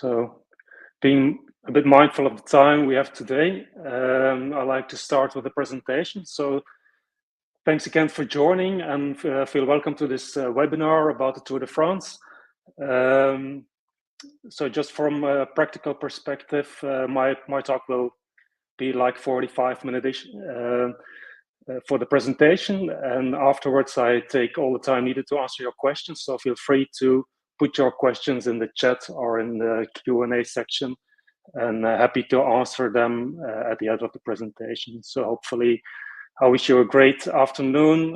So, being a bit mindful of the time we have today, I'd like to start with the presentation. So, thanks again for joining, and feel welcome to this webinar about the Tour de France. So, just from a practical perspective, my talk will be like 45-minute-ish for the presentation, and afterwards I take all the time needed to answer your questions. So, feel free to put your questions in the chat or in the Q&A section, and happy to answer them at the end of the presentation. So hopefully I wish you a great afternoon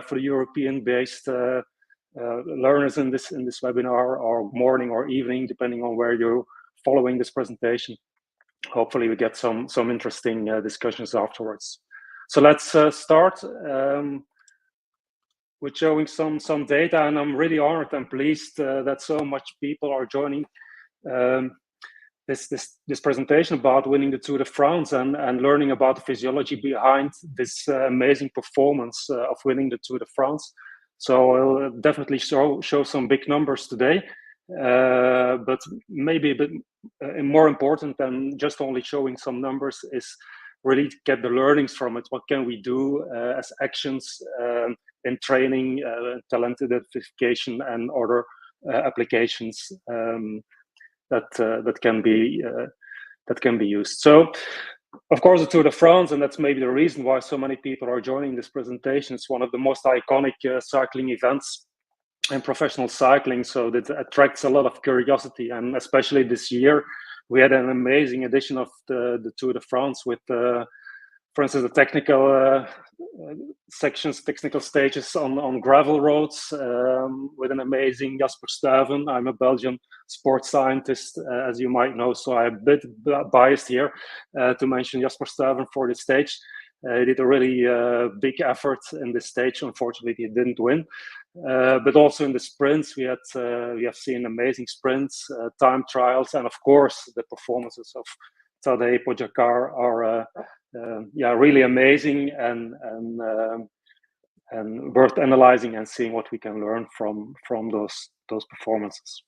for the European-based learners in this webinar, or morning or evening, depending on where you're following this presentation. Hopefully we get some interesting discussions afterwards. So let's start with showing some data, and I'm really honored and pleased that so much people are joining this presentation about winning the Tour de France and learning about the physiology behind this amazing performance of winning the Tour de France. So I'll definitely show some big numbers today, but maybe a bit more important than just only showing some numbers is really get the learnings from it. What can we do as actions in training, talent identification, and other applications that can be used. So, of course, the Tour de France, and that's maybe the reason why so many people are joining this presentation. It's one of the most iconic cycling events in professional cycling, so that attracts a lot of curiosity. And especially this year, we had an amazing edition of the Tour de France with, for instance, the technical sections, technical stages on gravel roads with an amazing Jasper Stuyven. I'm a Belgian sports scientist, as you might know, so I'm a bit biased here to mention Jasper Stuyven for this stage. He did a really big effort in this stage. Unfortunately, he didn't win. But also in the sprints, we have seen amazing sprints, time trials, and of course, the performances of Tadej Pogačar are really amazing and worth analyzing and seeing what we can learn from those performances.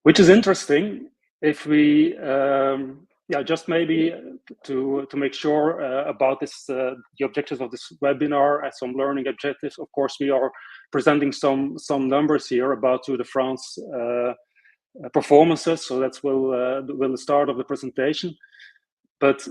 Which is interesting if we just maybe to make sure about this the objectives of this webinar and some learning objectives. Of course, we are presenting some numbers here about Tour de France performances, so that's will the start of the presentation. But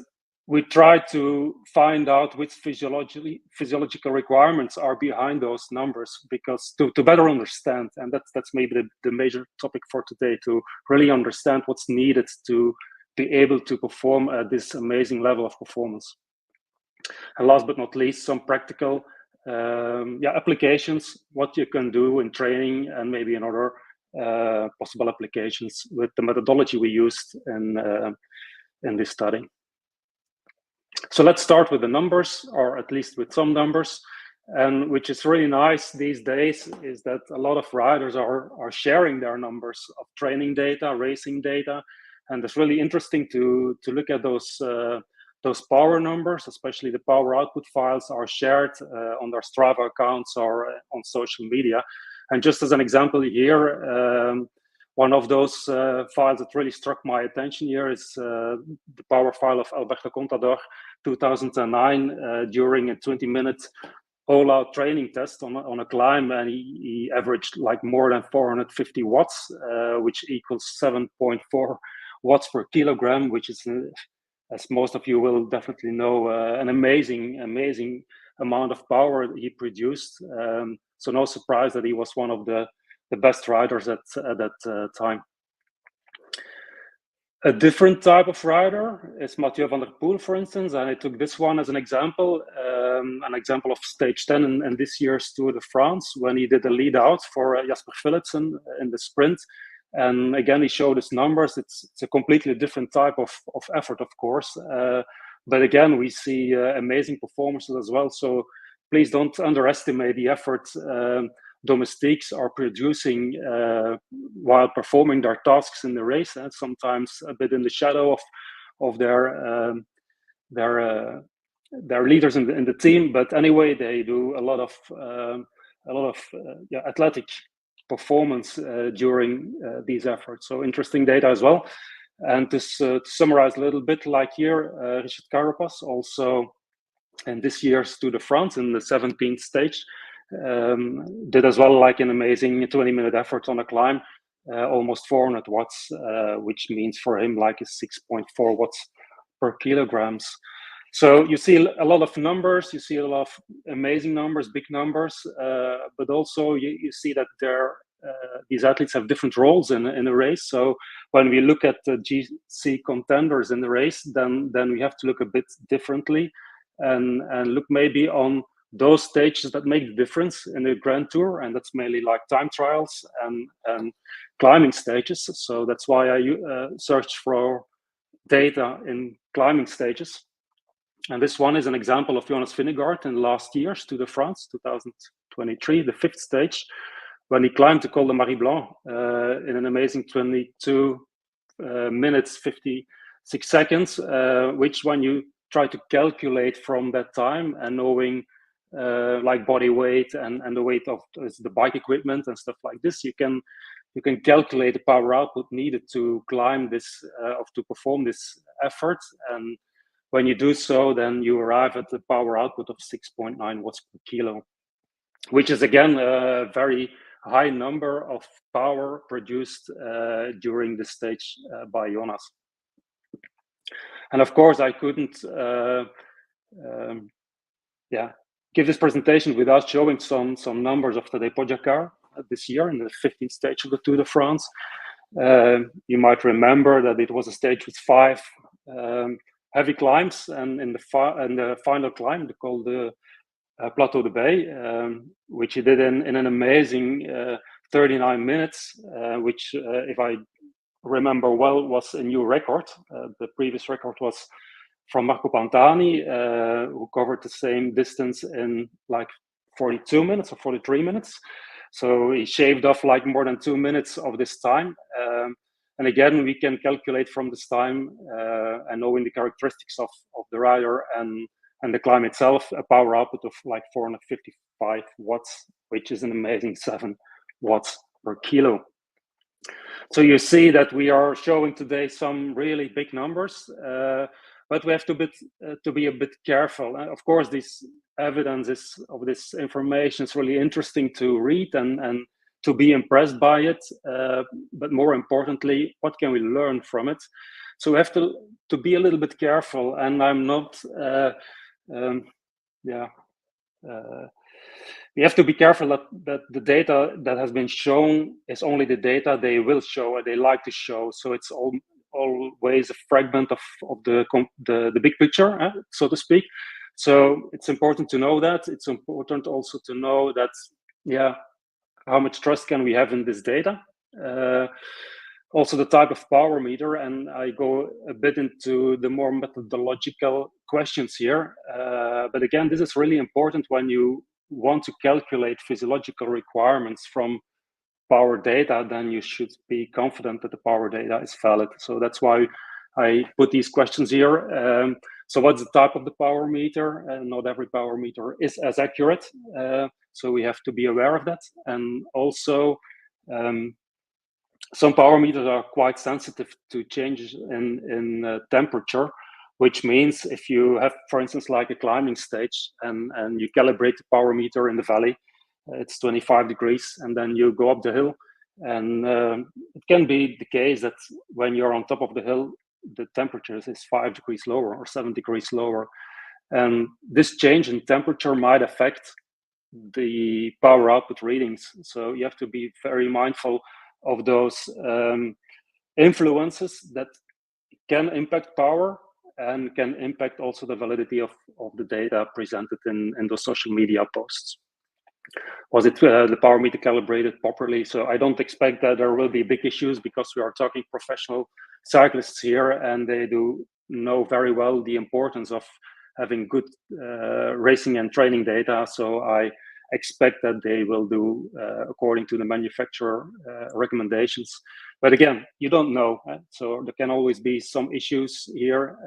we try to find out which physiological requirements are behind those numbers, because to better understand, and that's maybe the major topic for today, to really understand what's needed to be able to perform at this amazing level of performance. And last but not least, some practical applications, what you can do in training, and maybe in other possible applications with the methodology we used in this study. So let's start with the numbers, or at least with some numbers. And which is really nice these days is that a lot of riders are sharing their numbers of training data, racing data, and it's really interesting to look at those power numbers, especially the power output files are shared on their Strava accounts or on social media. And just as an example here, one of those files that really struck my attention here is the power file of Alberto Contador, 2009, during a 20-minute all-out training test on a climb, and he averaged like more than 450 watts, which equals 7.4 watts per kilogram, which is, as most of you will definitely know, an amazing amount of power he produced. So no surprise that he was one of the best riders at that time. A different type of rider is Mathieu van der Poel, for instance, and I took this one as an example of stage 10 in this year's Tour de France, when he did a lead out for Jasper Philipsen in the sprint. And again, he showed his numbers. It's a completely different type of effort, of course. But again, we see amazing performances as well. So please don't underestimate the effort domestiques are producing while performing their tasks in the race, and sometimes a bit in the shadow of their leaders in the team. But anyway, they do a lot of athletic performance during these efforts. So interesting data as well. And to summarize a little bit, like here, Richard Carapaz also in this year's Tour de France in the 17th stage did as well like an amazing 20-minute effort on a climb, almost 400 watts, which means for him like a 6.4 watts per kilograms. So you see a lot of numbers, you see a lot of amazing numbers, big numbers, but also you see that these athletes have different roles in a race. So when we look at the GC contenders in the race, then we have to look a bit differently and look maybe on those stages that make the difference in the Grand Tour, and that's mainly like time trials and climbing stages. So that's why I searched for data in climbing stages. And this one is an example of Jonas Vingegaard in last year's Tour de France 2023, the 5th stage, when he climbed the Col de Marie Blanc in an amazing 22 minutes 56 seconds, which when you try to calculate from that time and knowing like body weight and the weight of the bike equipment and stuff like this, you can calculate the power output needed to climb this to perform this effort. And when you do so, then you arrive at the power output of 6.9 watts per kilo, which is again a very high number of power produced during this stage by Jonas. And of course, I couldn't give this presentation without showing some numbers of Tadej Pogačar this year in the 15th stage of the Tour de France. You might remember that it was a stage with 5 heavy climbs, and in the final climb, called the Plateau de Bay, which he did in an amazing 39 minutes, which, if I remember well, was a new record. The previous record was from Marco Pantani, who covered the same distance in like 42 minutes or 43 minutes. So he shaved off like more than 2 minutes of this time. And again, we can calculate from this time and knowing the characteristics of the rider and the climb itself, a power output of like 455 watts, which is an amazing 7 watts per kilo. So you see that we are showing today some really big numbers, but we have to be a bit careful. And of course, this evidence of this information is really interesting to read and to be impressed by it. But more importantly, what can we learn from it? So we have to be a little bit careful. And I'm not, we have to be careful that the data that has been shown is only the data they will show or they like to show. So it's always a fragment of the big picture, so to speak. So it's important to know that. It's important also to know that, how much trust can we have in this data? Also the type of power meter, and I go a bit into the more methodological questions here. But again, this is really important when you want to calculate physiological requirements from power data, then you should be confident that the power data is valid. So that's why I put these questions here. So what's the type of the power meter? Not every power meter is as accurate. So we have to be aware of that. And also, some power meters are quite sensitive to changes in temperature, which means if you have, for instance, like a climbing stage and you calibrate the power meter in the valley, it's 25 degrees, and then you go up the hill, and it can be the case that when you're on top of the hill, the temperature is 5 degrees lower or 7 degrees lower. And this change in temperature might affect the power output readings. So you have to be very mindful of those influences that can impact power and can impact also the validity of the data presented in those social media posts. Was it the power meter calibrated properly? So I don't expect that there will be big issues, because we are talking professional cyclists here, and they do know very well the importance of having good racing and training data. So I expect that they will do according to the manufacturer recommendations. But again, you don't know, so there can always be some issues here.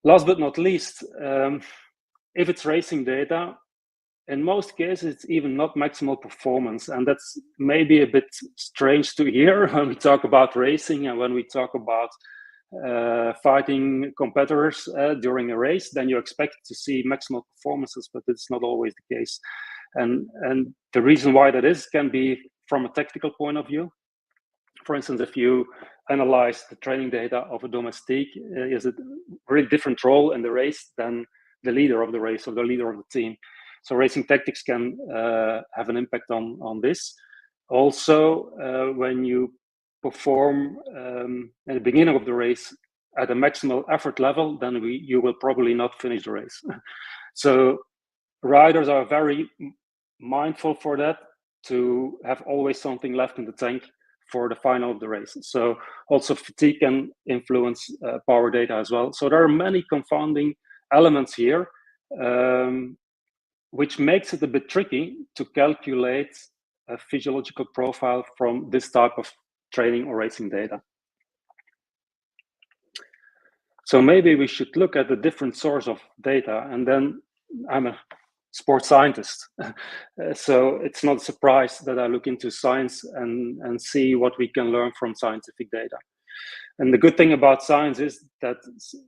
Last but not least, if it's racing data, in most cases, it's even not maximal performance. And that's maybe a bit strange to hear when we talk about racing and when we talk about fighting competitors during a race. Then you expect to see maximal performances, but it's not always the case. And the reason why that is can be from a tactical point of view. For instance, if you analyze the training data of a domestique, is it a really different role in the race than the leader of the race or the leader of the team. So racing tactics can have an impact on this. Also, when you perform at the beginning of the race at a maximal effort level, then you will probably not finish the race. So riders are very mindful for that, to have always something left in the tank for the final of the race. So also fatigue can influence power data as well. So there are many confounding elements here, which makes it a bit tricky to calculate a physiological profile from this type of training or racing data. So maybe we should look at the different source of data, and then I'm a sports scientist. So it's not a surprise that I look into science and see what we can learn from scientific data. And the good thing about science is that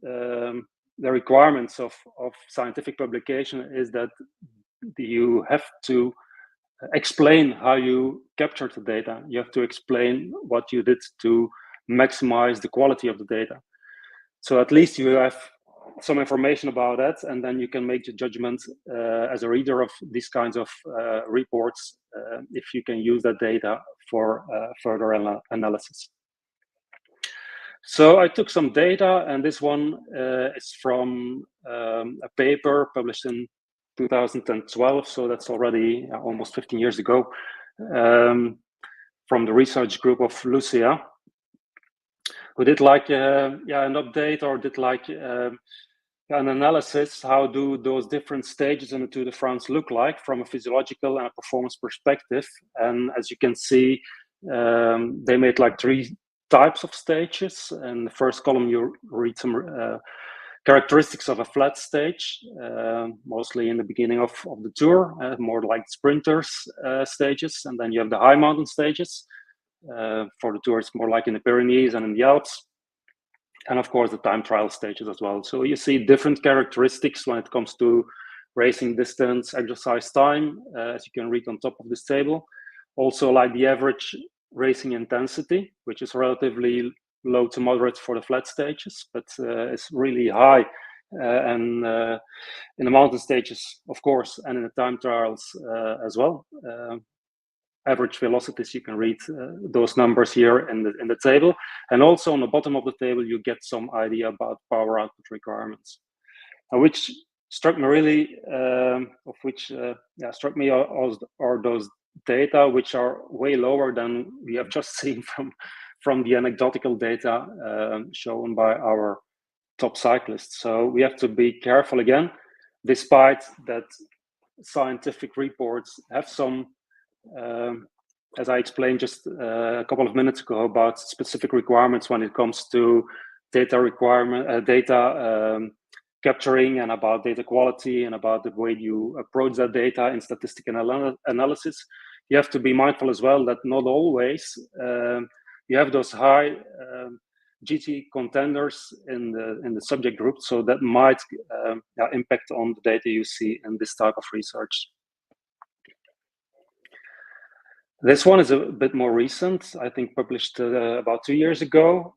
the requirements of scientific publication is that you have to explain how you captured the data. You have to explain what you did to maximize the quality of the data. So at least you have some information about that, and then you can make the judgment as a reader of these kinds of reports if you can use that data for further analysis. So I took some data, and this one is from a paper published in 2012, so that's already almost 15 years ago, from the research group of Lucia, who did like an update, or did like an analysis. How do those different stages in the Tour de France look like from a physiological and a performance perspective? And as you can see, they made like 3 types of stages. And the first column, you read some characteristics of a flat stage, mostly in the beginning of the tour, more like sprinters stages. And then you have the high mountain stages. For the tour, it's more like in the Pyrenees and in the Alps. And of course, the time trial stages as well. So you see different characteristics when it comes to racing distance, exercise time, as you can read on top of this table. Also, like the average racing intensity, which is relatively low to moderate for the flat stages, but it's really high. And in the mountain stages, of course, and in the time trials as well. Average velocities, you can read those numbers here in the table. And also on the bottom of the table, you get some idea about power output requirements. And which struck me really, struck me are those data which are way lower than we have just seen from the anecdotal data shown by our top cyclists. So we have to be careful again, despite that scientific reports have some, as I explained just a couple of minutes ago, about specific requirements when it comes to data capturing, and about data quality, and about the way you approach that data in statistical analysis. You have to be mindful as well that not always you have those high GT contenders in the subject group, so that might impact on the data you see in this type of research. This one is a bit more recent, I think published about 2 years ago,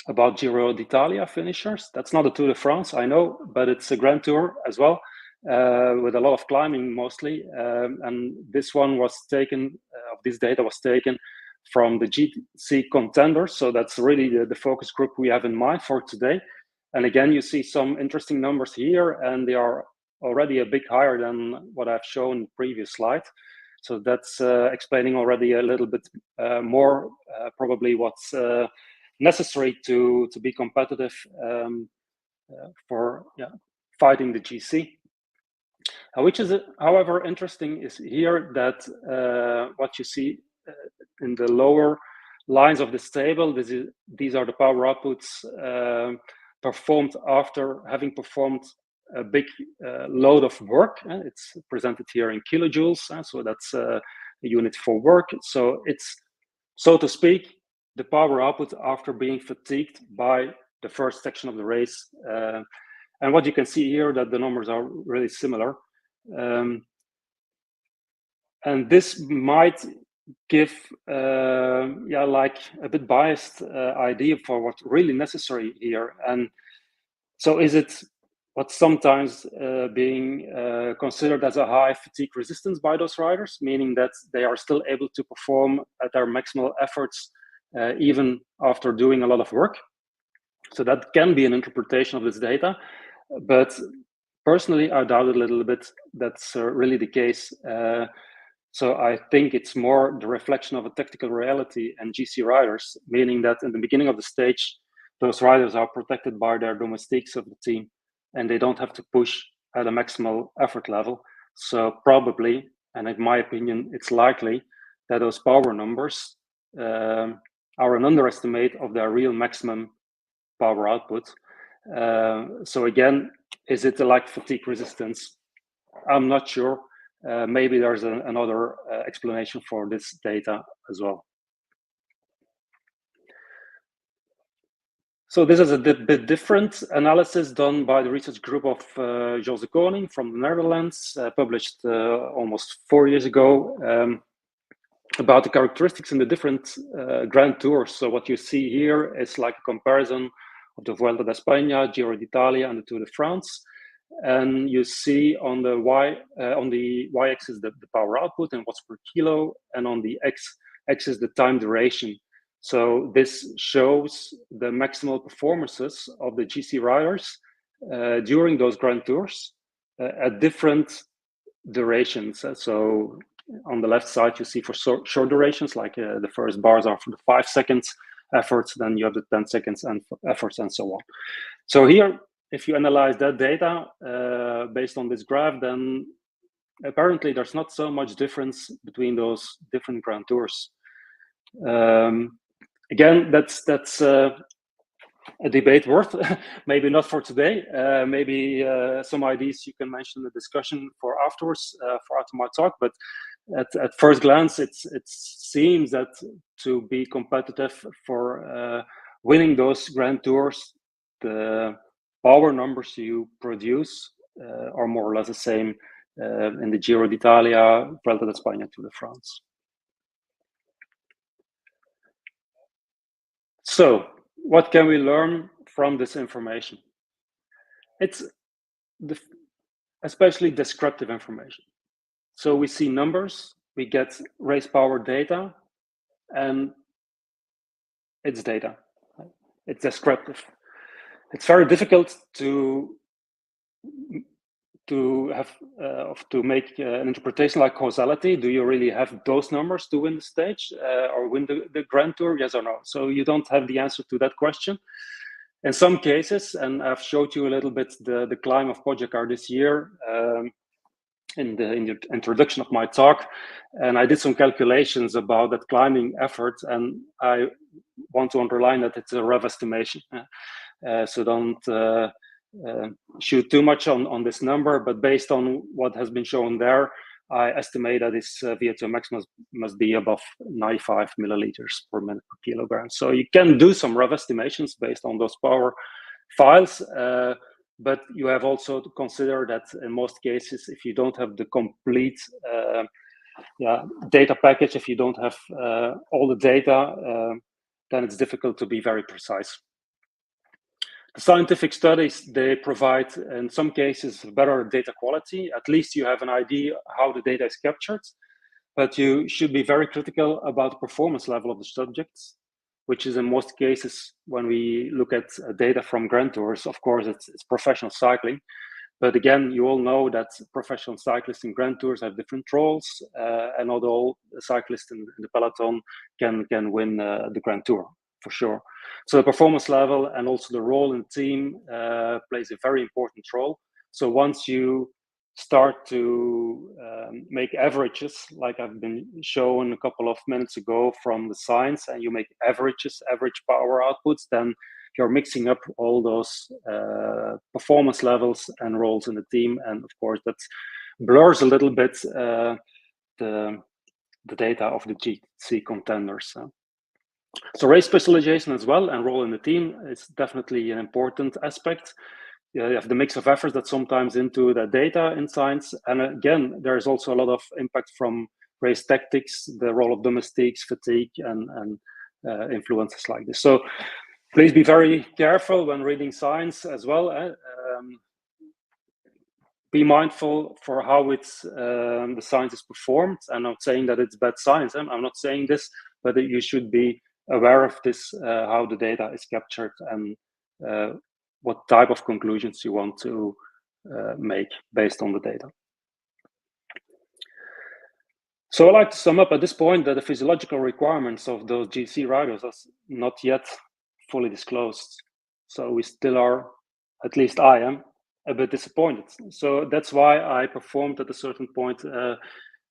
about Giro d'Italia finishers. That's not a Tour de France, I know, but it's a Grand Tour as well, with a lot of climbing mostly. And this one was taken, this data was taken from the GC contenders. So that's really the focus group we have in mind for today. And again, you see some interesting numbers here, and they are already a bit higher than what I've shown in the previous slide. So that's explaining already a little bit more, probably what's necessary to be competitive for fighting the GC. Which is, however, interesting is here that what you see in the lower lines of this table, these are the power outputs performed after having performed a big load of work. It's presented here in kilojoules, so that's a unit for work. So it's, so to speak, the power output after being fatigued by the first section of the race. And what you can see here, that the numbers are really similar. And this might give like a bit biased idea for what's really necessary here. And so is it what's sometimes being considered as a high fatigue resistance by those riders, meaning that they are still able to perform at their maximal efforts even after doing a lot of work? So that can be an interpretation of this data, but personally I doubt it a little bit that's really the case. So I think it's more the reflection of a tactical reality and GC riders, meaning that in the beginning of the stage, those riders are protected by their domestiques of the team, and they don't have to push at a maximal effort level. So probably, and in my opinion, it's likely that those power numbers are an underestimate of their real maximum power output. So again, is it like fatigue resistance? I'm not sure. Maybe there's another explanation for this data as well. So this is a bit different analysis done by the research group of Jos de Koning from the Netherlands, published almost 4 years ago, about the characteristics in the different Grand Tours. So what you see here is like a comparison of the Vuelta de España, Giro d'Italia, and the Tour de France. And you see on the y-axis the power output and watts per kilo, and on the x-axis the time duration. So this shows the maximal performances of the GC riders during those Grand Tours at different durations. So on the left side, you see for short durations, like the first bars are for the 5 seconds efforts, then you have the 10 seconds and efforts and so on. So here, if you analyze that data based on this graph, then apparently there's not so much difference between those different Grand Tours. Again, that's a debate worth, maybe not for today. Maybe some ideas you can mention in the discussion for afterwards, for after my talk. But at first glance, it seems that to be competitive for winning those Grand Tours, the power numbers you produce are more or less the same in the Giro d'Italia, Vuelta de España, Tour de France. So what can we learn from this information? It's especially descriptive information. So we see numbers, we get race power data, and it's data. It's descriptive. It's very difficult to make an interpretation like causality. Do you really have those numbers to win the stage or win the Grand Tour? Yes or no? So you don't have the answer to that question. In some cases, and I've showed you a little bit the climb of Pogačar this year in the introduction of my talk, and I did some calculations about that climbing effort, and I want to underline that it's a rough estimation. So don't shoot too much on this number, but based on what has been shown there, I estimate that this VO2 max must be above 95 milliliters per minute per kilogram. So you can do some rough estimations based on those power files, but you have also to consider that in most cases, if you don't have the complete data package, if you don't have all the data, then it's difficult to be very precise. The scientific studies, they provide, in some cases, better data quality. At least you have an idea how the data is captured, but you should be very critical about the performance level of the subjects, which is in most cases, when we look at data from Grand Tours, of course, it's professional cycling. But again, you all know that professional cyclists in Grand Tours have different roles, and not all cyclists in the peloton can win the Grand Tour, for sure. So the performance level and also the role in the team plays a very important role. So once you start to make averages, like I've been shown a couple of minutes ago from the science, and you make averages, average power outputs, then you're mixing up all those performance levels and roles in the team, and of course that blurs a little bit the data of the GC contenders. So race specialization as well and role in the team is definitely an important aspect. You have the mix of efforts that sometimes into the data in science. And again, there's also a lot of impact from race tactics, the role of domestiques, fatigue, and influences like this. So please be very careful when reading science as well. Be mindful for how it's the science is performed. I'm not saying that it's bad science. I'm not saying this, but you should be aware of this, how the data is captured and what type of conclusions you want to make based on the data. So I like to sum up at this point that the physiological requirements of those GC riders are not yet fully disclosed. So we still are, at least I am, a bit disappointed. So that's why I performed at a certain point, and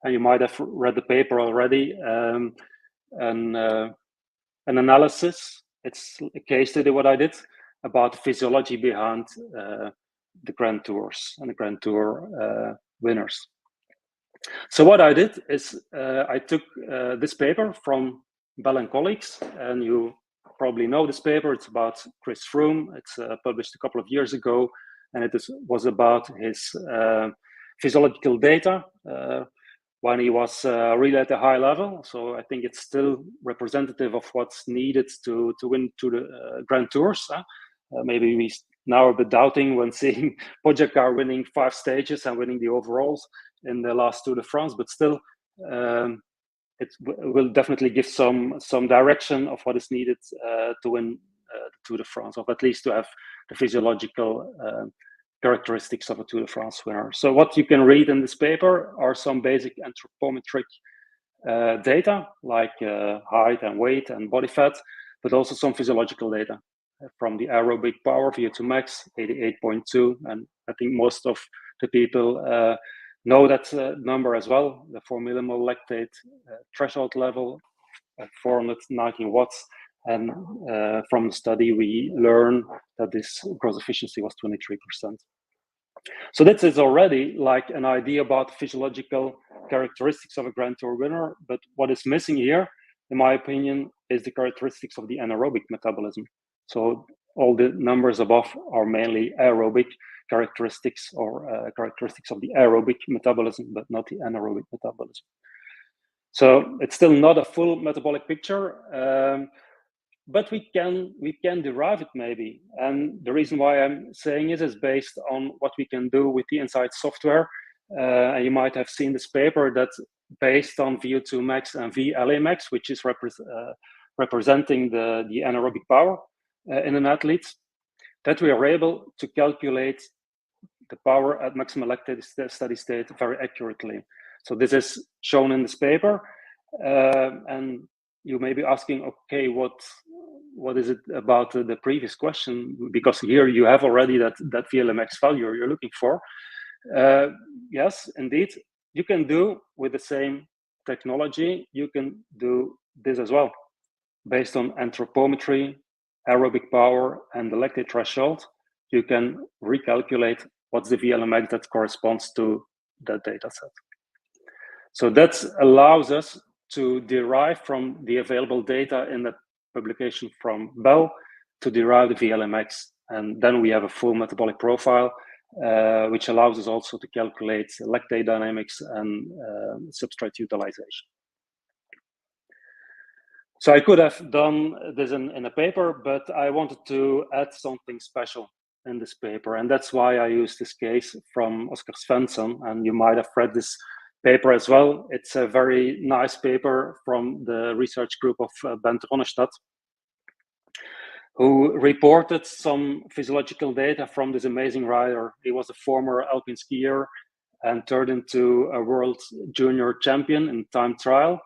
you might have read the paper already, an analysis. It's a case study what I did about the physiology behind the Grand Tours and the Grand Tour winners. So what I did is I took this paper from Bell and colleagues, and you probably know this paper. It's about Chris Froome. It's published a couple of years ago, and it was about his physiological data when he was really at a high level. So I think it's still representative of what's needed to win to the Grand Tours. Maybe we now are a bit doubting when seeing Pogačar winning 5 stages and winning the overalls in the last Tour de France, but still it will definitely give some direction of what is needed to win the Tour de France, or at least to have the physiological characteristics of a Tour de France winner. So what you can read in this paper are some basic anthropometric data like height and weight and body fat, but also some physiological data from the aerobic power VO2 max 88.2, and I think most of the people know that number as well, the 4 millimole lactate threshold level at 419 watts. And from the study, we learn that this gross efficiency was 23%. So that is already like an idea about the physiological characteristics of a Grand Tour winner. But what is missing here, in my opinion, is the characteristics of the anaerobic metabolism. So all the numbers above are mainly aerobic characteristics or characteristics of the aerobic metabolism, but not the anaerobic metabolism. So it's still not a full metabolic picture, but we can derive it maybe. And the reason why I'm saying it is based on what we can do with the INSCYD software. And you might have seen this paper that based on VO2 max and VLA max, which is representing the anaerobic power in an athlete, that we are able to calculate the power at maximum lactate steady state very accurately. So this is shown in this paper, and you may be asking, okay, what is it about the previous question? Because here you have already that VLMX value you're looking for. Yes, indeed, you can do with the same technology, you can do this as well. Based on anthropometry, aerobic power, and the lactate threshold, you can recalculate what's the VLMX that corresponds to that data set. So that allows us to derive from the available data in the publication from Bell to derive the VLMX. And then we have a full metabolic profile, which allows us also to calculate lactate dynamics and substrate utilization. So I could have done this in a paper, but I wanted to add something special in this paper. And that's why I used this case from Oscar Svendsen. And you might have read this paper as well. It's a very nice paper from the research group of Bent Ronnestad, who reported some physiological data from this amazing rider. He was a former alpine skier and turned into a world junior champion in time trial.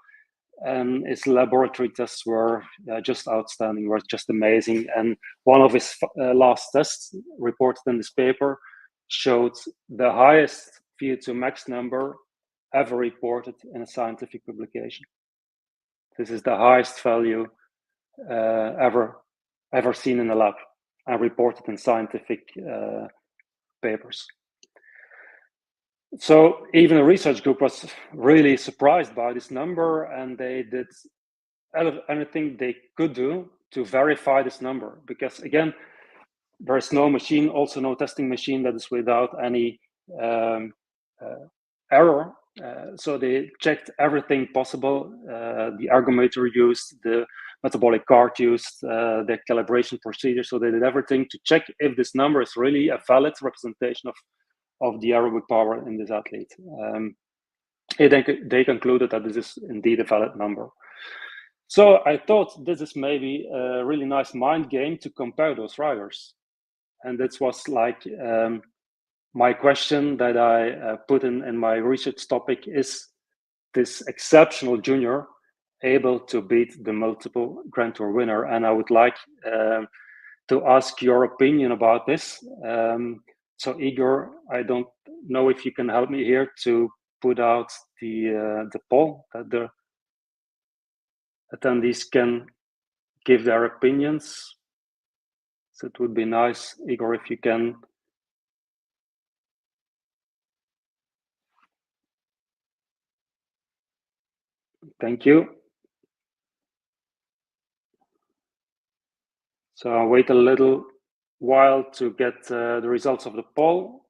And his laboratory tests were just outstanding, were just amazing. And one of his last tests reported in this paper showed the highest VO2 max number ever reported in a scientific publication. This is the highest value ever seen in a lab. and reported in scientific papers. So even a research group was really surprised by this number, and they did anything they could do to verify this number, because again, there is no machine, also no testing machine that is without any error. So they checked everything possible, the ergometer used, the metabolic card used, the calibration procedure. So they did everything to check if this number is really a valid representation of the aerobic power in this athlete. They concluded that this is indeed a valid number. So I thought this is maybe a really nice mind game to compare those riders. And this was like my question that I put in my research topic: is this exceptional junior able to beat the multiple Grand Tour winner? And I would like to ask your opinion about this. So Igor, I don't know if you can help me here to put out the poll that the attendees can give their opinions. So it would be nice, Igor, if you can. Thank you. So I'll wait a little while to get the results of the poll.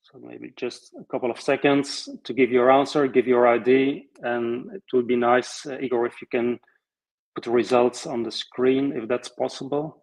So maybe just a couple of seconds to give your answer, give your ID, and it would be nice, Igor, if you can put the results on the screen, if that's possible.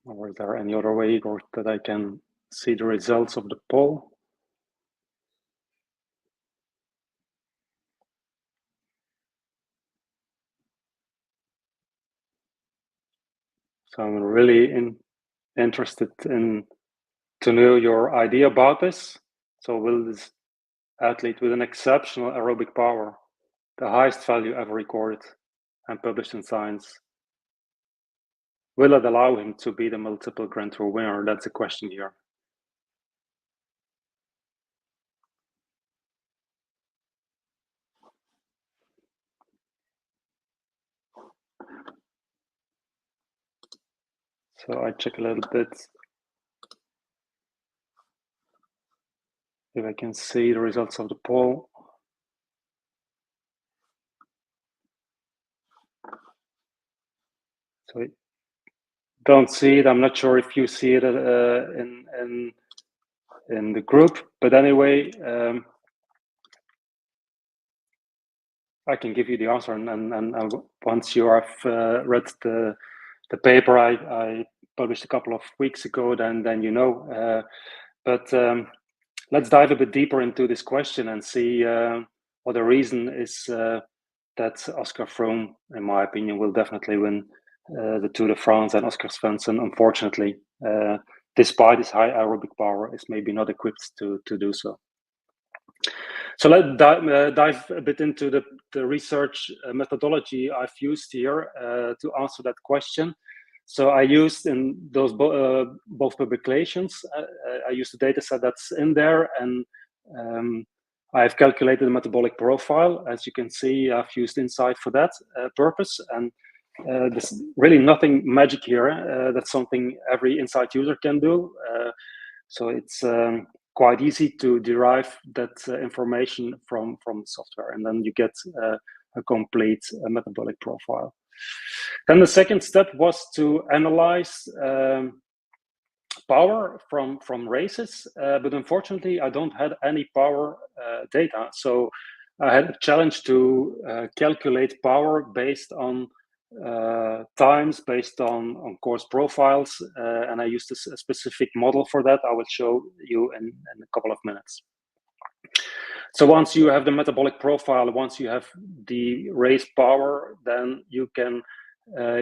Or is there any other way, Igor, that I can see the results of the poll? So I'm really interested in to know your idea about this. So will this athlete with an exceptional aerobic power, the highest value ever recorded and published in Science, will it allow him to be the multiple Grand Tour winner? That's the question here. So I check a little bit if I can see the results of the poll. So I don't see it. I'm not sure if you see it in the group, but anyway, I can give you the answer. And once you have read the paper I published a couple of weeks ago, then you know. But let's dive a bit deeper into this question and see what the reason is that Oscar Froome, in my opinion, will definitely win the Tour de France, and Oscar Svendsen, unfortunately, despite his high aerobic power, is maybe not equipped to do so. So let's dive a bit into the research methodology I've used here to answer that question. So I used in those both publications, I used the data set that's in there, and I've calculated the metabolic profile. As you can see, I've used INSCYD for that purpose, and there's really nothing magic here. That's something every INSCYD user can do. So it's quite easy to derive that information from software, and then you get a complete metabolic profile. Then the second step was to analyze power from races, but unfortunately I don't have any power data. So I had a challenge to calculate power based on times, based on course profiles, and I used a specific model for that. I will show you in a couple of minutes. So once you have the metabolic profile, once you have the race power, then you can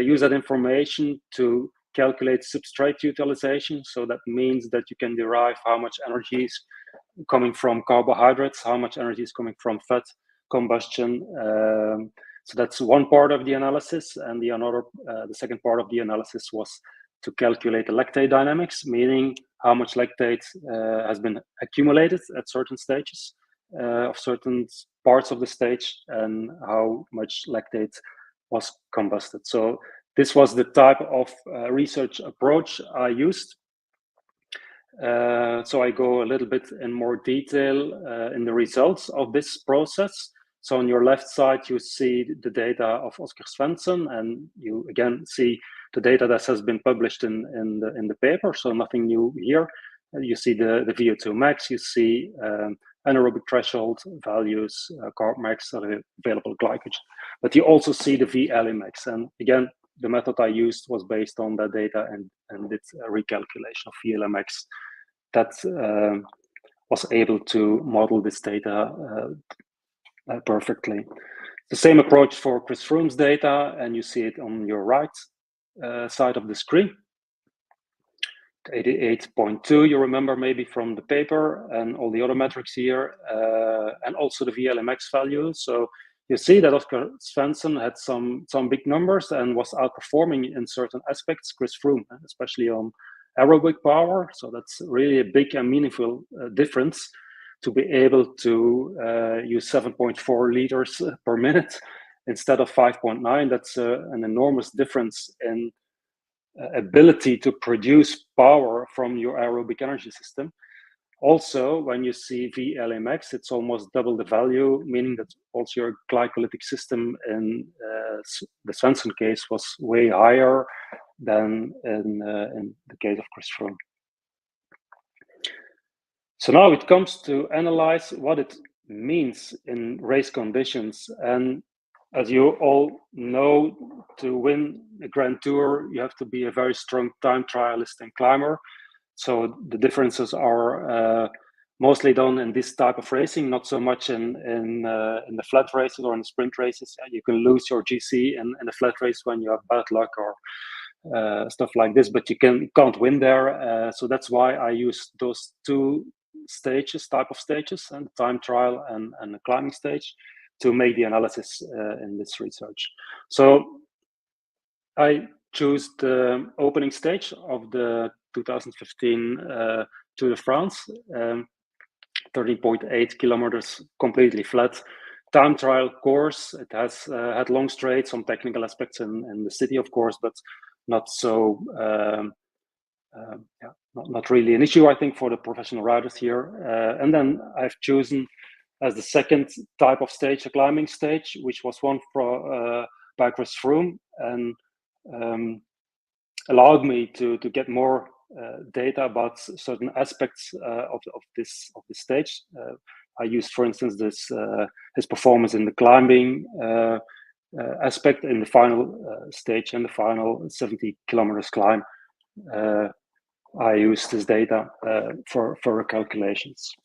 use that information to calculate substrate utilization. So that means that you can derive how much energy is coming from carbohydrates, how much energy is coming from fat combustion. So that's one part of the analysis, and the second part of the analysis was to calculate the lactate dynamics, meaning how much lactate has been accumulated at certain stages of certain parts of the stage, and how much lactate was combusted. So this was the type of research approach I used. So I go a little bit in more detail in the results of this process. So on your left side, you see the data of Oscar Svendsen, and you again see the data that has been published in the paper. So nothing new here. You see the VO2 max, you see anaerobic threshold values, carb max, available glycogen. But you also see the VLA max. And again, the method I used was based on that data and did a recalculation of VLA max that was able to model this data perfectly. The same approach for Chris Froome's data, and you see it on your right side of the screen. 88.2, you remember maybe from the paper, and all the other metrics here, and also the VLMX value. So you see that Oscar Svendsen had some big numbers and was outperforming in certain aspects Chris Froome, especially on aerobic power. So that's really a big and meaningful difference to be able to use 7.4 liters per minute instead of 5.9. That's an enormous difference in ability to produce power from your aerobic energy system. Also, when you see VLA max, it's almost double the value, meaning that also your glycolytic system in the Svendsen case was way higher than in the case of Chris Froome. So now it comes to analyze what it means in race conditions. And as you all know, to win a Grand Tour, you have to be a very strong time trialist and climber. So the differences are mostly done in this type of racing, not so much in the flat races or in the sprint races. You can lose your GC in a flat race when you have bad luck or stuff like this, but you can't win there. So that's why I use those two type of stages, and the time trial and the climbing stage, to make the analysis in this research. So I choose the opening stage of the 2015 Tour de France, 13.8 kilometers, completely flat time trial course. It has had long straight, some technical aspects in the city, of course, but not so, not really an issue, I think, for the professional riders here. And then I've chosen as the second type of stage, a climbing stage, which was one by Chris Froome, and allowed me to get more data about certain aspects of this stage. I used, for instance, his performance in the climbing aspect in the final stage and the final 70 kilometers climb. I used this data for calculations.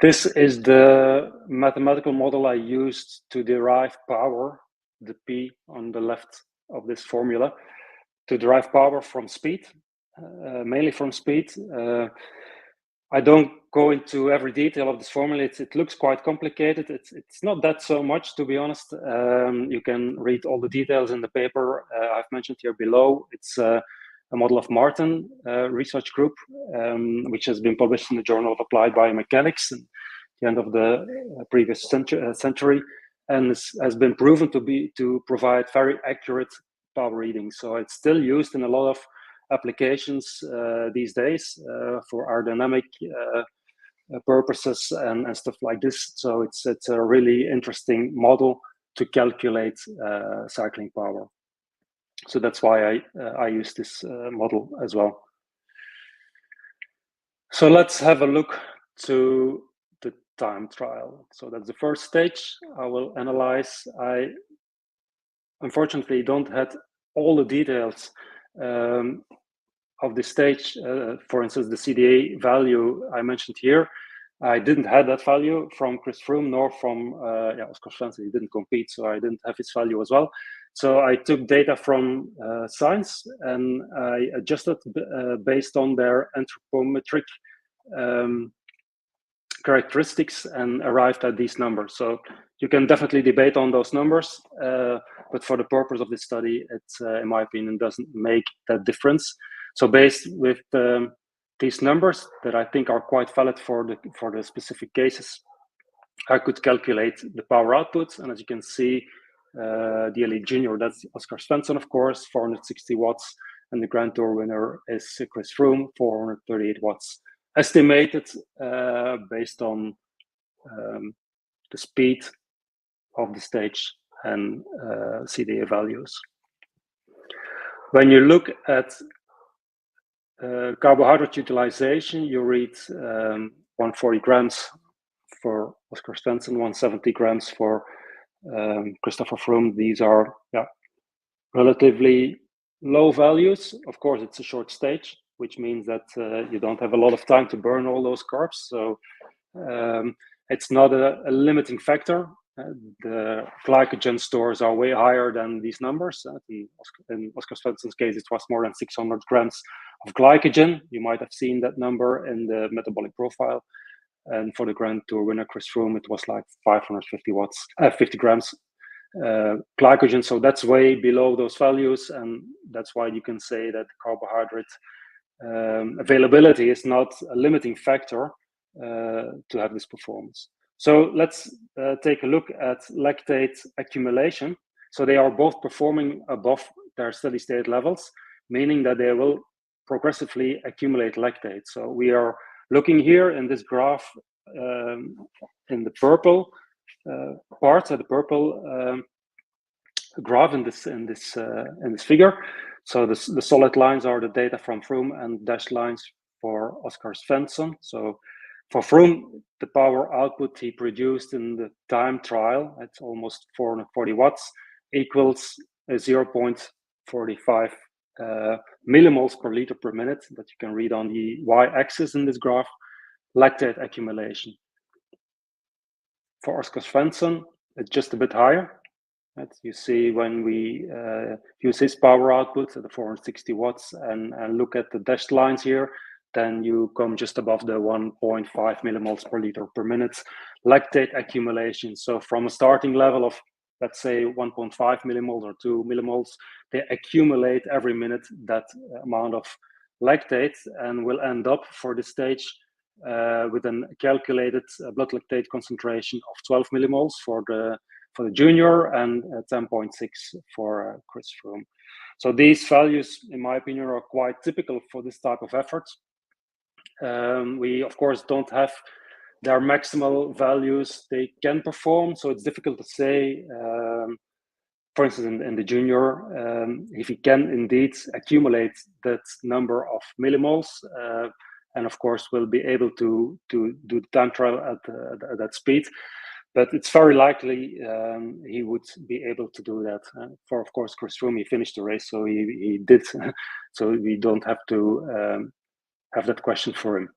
This is the mathematical model I used to derive power, the P on the left of this formula, to derive power from speed, mainly from speed. I don't go into every detail of this formula. It looks quite complicated. It's not that so much, to be honest. You can read all the details in the paper I've mentioned here below. It's a model of Martin research group, which has been published in the Journal of Applied Biomechanics at the end of the previous century, and has been proven to provide very accurate power readings. So it's still used in a lot of applications these days for aerodynamic purposes and stuff like this. So it's a really interesting model to calculate cycling power. So that's why I use this model as well. So let's have a look to the time trial. So that's the first stage I will analyze. I unfortunately don't have all the details of the stage. For instance, the CDA value I mentioned here. I didn't have that value from Chris Froome nor from Oscar Svendsen. He didn't compete, so I didn't have his value as well. So I took data from science and I adjusted based on their anthropometric characteristics and arrived at these numbers. So you can definitely debate on those numbers, but for the purpose of this study, it, in my opinion, doesn't make that difference. So based with these numbers that I think are quite valid for the specific cases, I could calculate the power output. And as you can see, the elite junior, that's Oscar Svendsen, of course, 460 watts. And the Grand Tour winner is Chris Froome, 438 watts. Estimated based on the speed of the stage and CDA values. When you look at carbohydrate utilization, you read 140 grams for Oscar Svendsen, 170 grams for Christopher Froome. These are relatively low values. Of course, it's a short stage, which means that you don't have a lot of time to burn all those carbs. So it's not a limiting factor. The glycogen stores are way higher than these numbers. In Oscar Svendsen's case, it was more than 600 grams of glycogen. You might have seen that number in the metabolic profile. And for the Grand Tour winner, Chris Froome, it was like 50 grams glycogen. So that's way below those values. And that's why you can say that carbohydrate availability is not a limiting factor to have this performance. So let's take a look at lactate accumulation. So they are both performing above their steady state levels, meaning that they will progressively accumulate lactate. So we are looking here in this graph in the purple part, the purple graph in this figure. So the solid lines are the data from Froome and dashed lines for Oscar Svendsen. So for Froome, the power output he produced in the time trial, it's almost 440 watts, equals 0.45 millimoles per liter per minute that you can read on the y-axis in this graph, lactate accumulation. For Oscar Svendsen, it's just a bit higher. Right? You see when we use his power output at the 460 watts and look at the dashed lines here, then you come just above the 1.5 millimoles per liter per minute lactate accumulation. So from a starting level of, let's say, 1.5 millimoles or 2 millimoles, they accumulate every minute that amount of lactate and will end up for the stage with a calculated blood lactate concentration of 12 millimoles for the junior and 10.6 for Chris Froome. So these values, in my opinion, are quite typical for this type of effort. We, of course, don't have their maximal values they can perform, so it's difficult to say, for instance, in the junior, if he can indeed accumulate that number of millimoles, and of course will be able to do the time trial at that speed. But it's very likely he would be able to do that. For, of course, Chris Froome, he finished the race, so he did. So we don't have to have that question for him.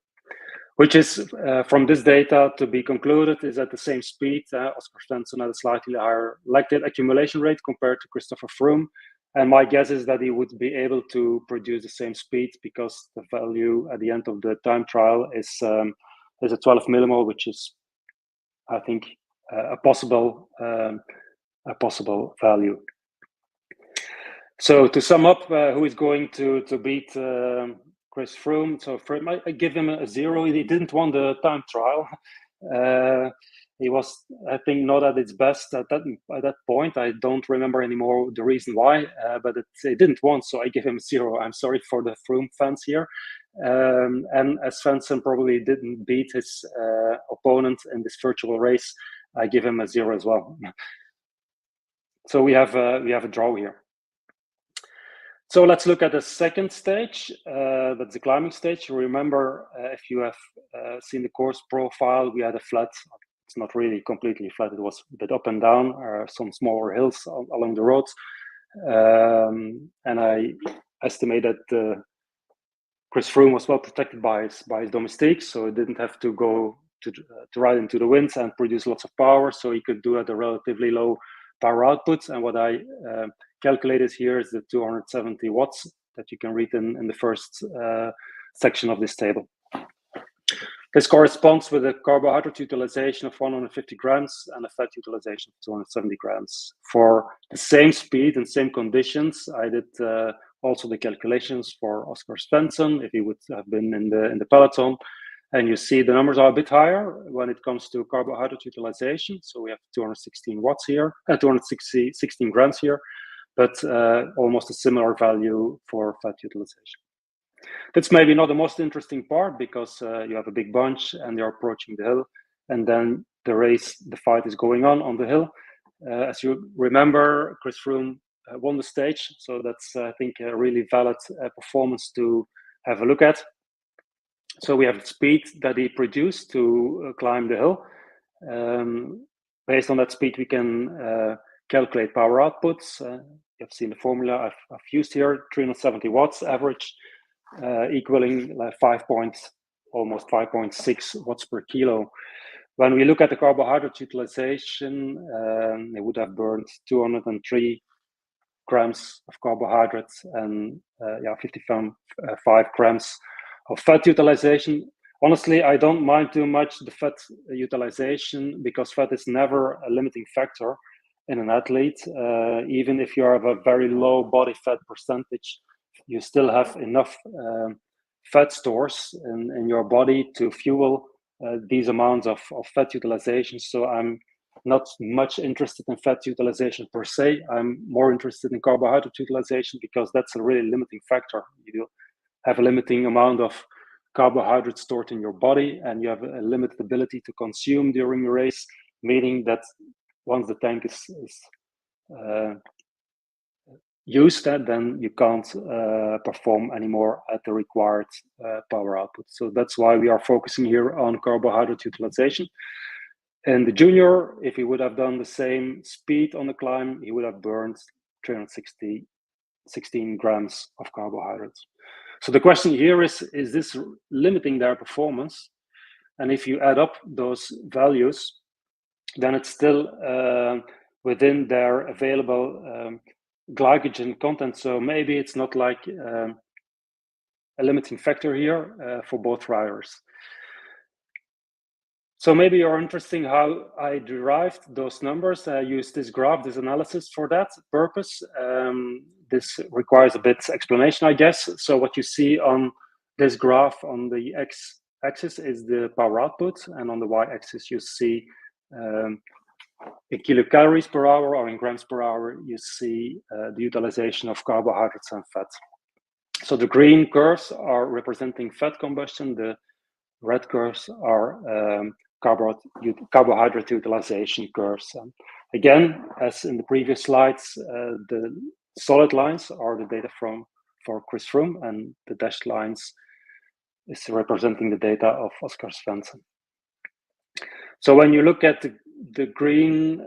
Which is, from this data to be concluded, is at the same speed. Oscar Svendsen had a slightly higher lactate accumulation rate compared to Christopher Froome. And my guess is that he would be able to produce the same speed because the value at the end of the time trial is a 12 millimole, which is, I think, a possible value. So to sum up, who is going to beat Chris Froome? So for him, I give him a 0. He didn't win the time trial. He was, I think, not at its best at that point. I don't remember anymore the reason why, but it didn't win, so I give him a 0. I'm sorry for the Froome fans here. And as Svendsen probably didn't beat his opponent in this virtual race, I give him a 0 as well. So we have a draw here. So let's look at the second stage. That's the climbing stage. You remember, if you have seen the course profile, we had a flat. It's not really completely flat. It was a bit up and down, some smaller hills along the road. And I estimate that Chris Froome was well protected by his domestiques, so it didn't have to go ride into the winds and produce lots of power. So he could do at a relatively low power output. And what I calculated here is the 270 watts that you can read in the first section of this table. This corresponds with a carbohydrate utilization of 150 grams and a fat utilization of 270 grams. For the same speed and same conditions, I did also the calculations for Oscar Svendsen, if he would have been in the peloton. And you see the numbers are a bit higher when it comes to carbohydrate utilization. So we have 216 watts here, 216 grams here, but almost a similar value for fat utilization. That's maybe not the most interesting part, because you have a big bunch and they're approaching the hill, and then the fight is going on the hill. As you remember, Chris Froome won the stage, so that's I think a really valid performance to have a look at. So we have the speed that he produced to climb the hill. Based on that speed, we can calculate power outputs. You've seen the formula I've used here: 370 watts average, equaling almost 5.6 watts per kilo. When we look at the carbohydrate utilization, they would have burned 203 grams of carbohydrates and 55 grams of fat utilization. Honestly, I don't mind too much the fat utilization, because fat is never a limiting factor in an athlete. Even if you have a very low body fat percentage, you still have enough fat stores in your body to fuel these amounts of fat utilization. So I'm not much interested in fat utilization per se. I'm more interested in carbohydrate utilization, because that's a really limiting factor. You have a limiting amount of carbohydrates stored in your body, and you have a limited ability to consume during the race, meaning that once the tank is used, then you can't perform anymore at the required power output. So that's why we are focusing here on carbohydrate utilization. And the junior, if he would have done the same speed on the climb, he would have burned 316 grams of carbohydrates. So the question here is this limiting their performance? And if you add up those values, then it's still within their available glycogen content. So maybe it's not like a limiting factor here for both riders. So maybe you're interested how I derived those numbers. I used this graph, this analysis for that purpose. This requires a bit explanation, I guess. So what you see on this graph on the x-axis is the power output, and on the y-axis you see in kilocalories per hour, or in grams per hour, you see the utilization of carbohydrates and fat. So the green curves are representing fat combustion. The red curves are carbohydrate utilization curves. Again, as in the previous slides, the solid lines are the data for Chris Froome, and the dashed lines is representing the data of Oscar Svendsen. So when you look at the green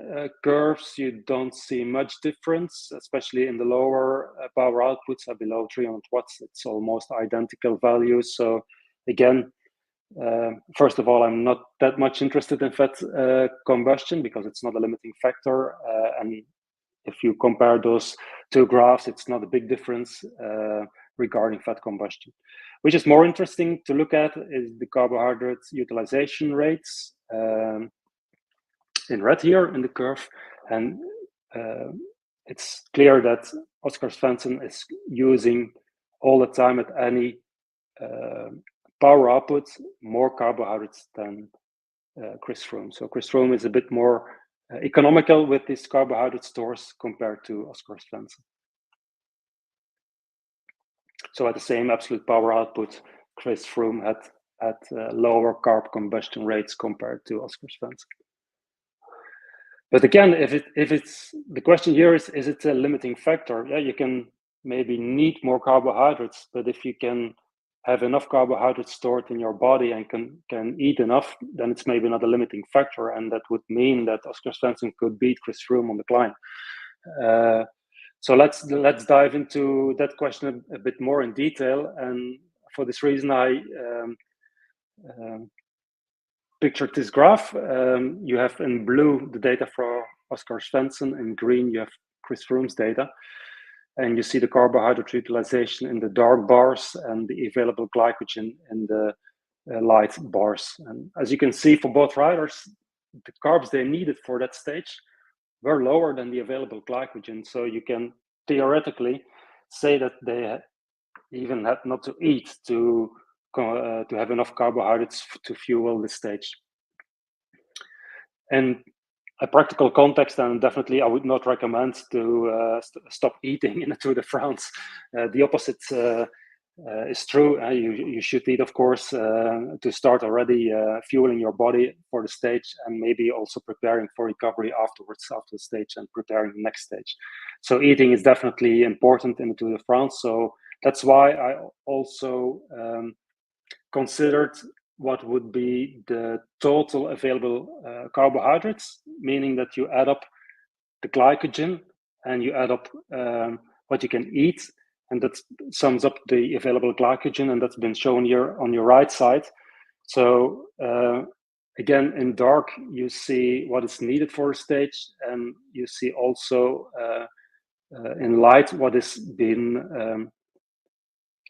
curves, you don't see much difference, especially in the lower power outputs are below 300 watts. It's almost identical values. So again, first of all, I'm not that much interested in fat combustion, because it's not a limiting factor. And if you compare those two graphs, it's not a big difference regarding fat combustion. Which is more interesting to look at is the carbohydrate utilization rates in red here in the curve. And it's clear that Oscar Svendsen is using all the time at any power output more carbohydrates than Chris Froome. So Chris Froome is a bit more economical with his carbohydrate stores compared to Oscar Svendsen. So at the same absolute power output, Chris Froome had lower carb combustion rates compared to Oscar Svendsen. But again, if it's the question here is it a limiting factor? Yeah, you can maybe need more carbohydrates, but if you can have enough carbohydrates stored in your body and can eat enough, then it's maybe not a limiting factor, and that would mean that Oscar Svendsen could beat Chris Froome on the climb. So let's dive into that question a bit more in detail, and for this reason I pictured this graph. You have in blue the data for Oscar Svendsen, in green you have Chris Froome's data. And you see the carbohydrate utilization in the dark bars and the available glycogen in the light bars. And as you can see, for both riders, the carbs they needed for that stage were lower than the available glycogen. So you can theoretically say that they even had not to eat to have enough carbohydrates to fuel the stage. And a practical context, and definitely I would not recommend to stop eating in the Tour de France. The opposite is true. You should eat, of course, to start already fueling your body for the stage, and maybe also preparing for recovery afterwards, after the stage, and preparing the next stage. So eating is definitely important in the Tour de France. So that's why I also considered what would be the total available carbohydrates, meaning that you add up the glycogen and you add up what you can eat, and that sums up the available glycogen, and that's been shown here on your right side. So again, in dark, you see what is needed for a stage, and you see also in light what has been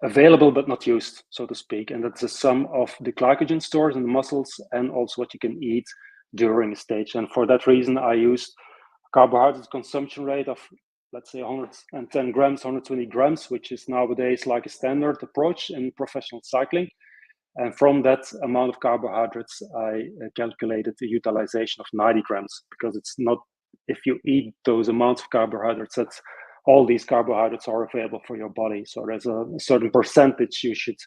available but not used, so to speak. And that's the sum of the glycogen stores in the muscles and also what you can eat during the stage. And for that reason, I used a carbohydrate consumption rate of, let's say, 110 grams, 120 grams, which is nowadays like a standard approach in professional cycling. And from that amount of carbohydrates, I calculated the utilization of 90 grams, because it's not, if you eat those amounts of carbohydrates, that's all these carbohydrates are available for your body. So there's a certain percentage you should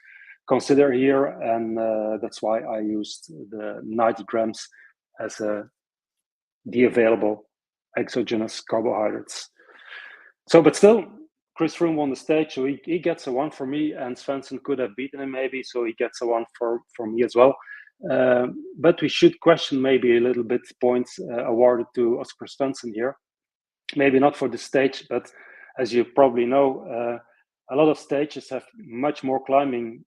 consider here, and that's why I used the 90 grams as the available exogenous carbohydrates. So, but still, Chris Froome won the stage, so he gets a 1 for me, and Svendsen could have beaten him maybe, so he gets a 1 for me as well. But we should question maybe a little bit points awarded to Oscar Svendsen here. Maybe not for the stage, but as you probably know, a lot of stages have much more climbing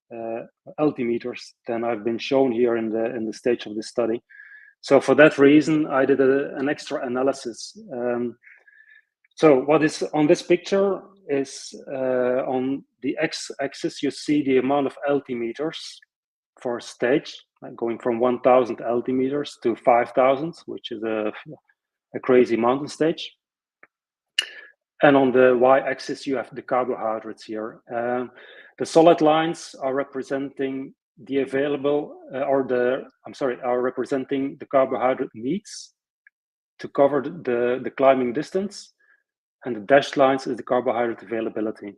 altimeters than I've been shown here in the stage of this study. So for that reason, I did an extra analysis. So what is on this picture is on the x-axis, you see the amount of altimeters for a stage, going from 1,000 altimeters to 5,000, which is a crazy mountain stage. And on the y-axis, you have the carbohydrates here. The solid lines are representing the available, are representing the carbohydrate needs to cover the climbing distance. And the dashed lines is the carbohydrate availability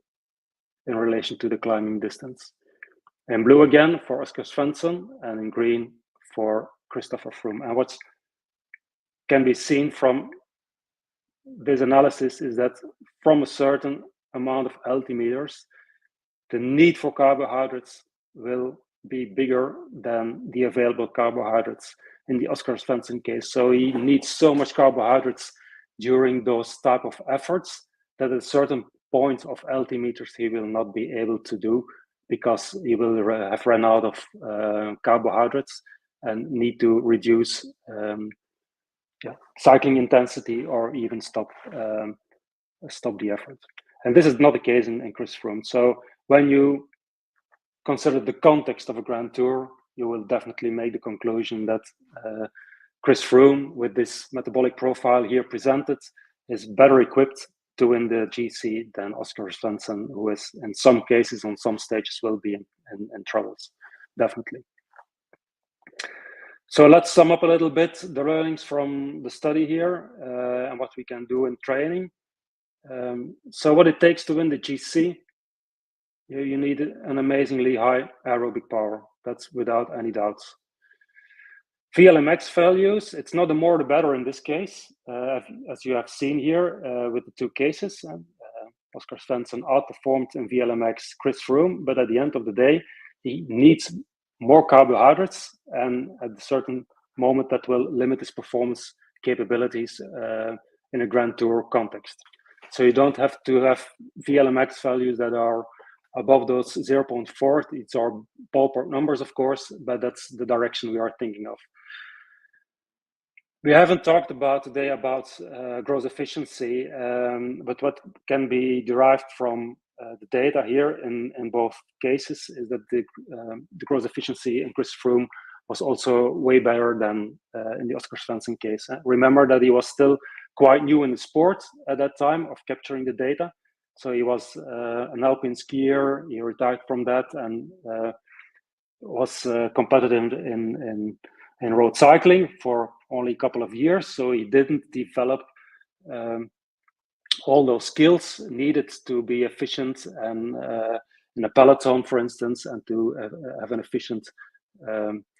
in relation to the climbing distance. In blue again for Oscar Svendsen, and in green for Christopher Froome. And what can be seen from this analysis is that from a certain amount of altimeters, the need for carbohydrates will be bigger than the available carbohydrates in the Oscar Svendsen case. So he needs so much carbohydrates during those type of efforts that at a certain point of altimeters he will not be able to do, because he will have run out of carbohydrates and need to reduce cycling intensity or even stop the effort. And this is not the case in Chris Froome. So when you consider the context of a Grand Tour, you will definitely make the conclusion that Chris Froome, with this metabolic profile here presented, is better equipped to win the GC than Oscar Svendsen, who is in some cases, on some stages, will be in troubles, definitely. So let's sum up a little bit the learnings from the study here and what we can do in training. So what it takes to win the GC, you need an amazingly high aerobic power. That's without any doubts. VLMX values, it's not the more the better in this case, as you have seen here with the two cases. Oscar Svendsen outperformed in VLMX Chris Froome, but at the end of the day, he needs more carbohydrates, and at a certain moment that will limit his performance capabilities in a Grand Tour context. So you don't have to have VLMX values that are Above those 0.4, it's our ballpark numbers, of course, but that's the direction we are thinking of. We haven't talked about today about growth efficiency, but what can be derived from the data here in both cases is that the growth efficiency in Chris Froome was also way better than in the Oscar Svendsen case. Remember that he was still quite new in the sport at that time of capturing the data. So he was an alpine skier. He retired from that and was competitive in road cycling for only a couple of years. So he didn't develop all those skills needed to be efficient and in a peloton, for instance, and to have an efficient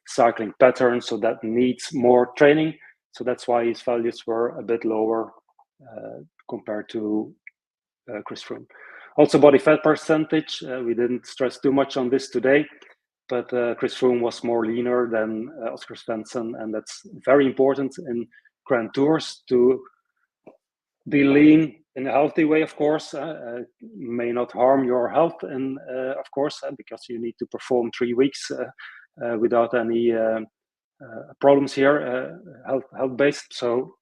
cycling pattern. So that needs more training. So that's why his values were a bit lower compared to Chris Froome. Also, body fat percentage. We didn't stress too much on this today, but Chris Froome was more leaner than Oscar Svendsen, and that's very important in Grand Tours to be lean in a healthy way, of course. May not harm your health, and of course, because you need to perform 3 weeks without any problems here, health-based. So,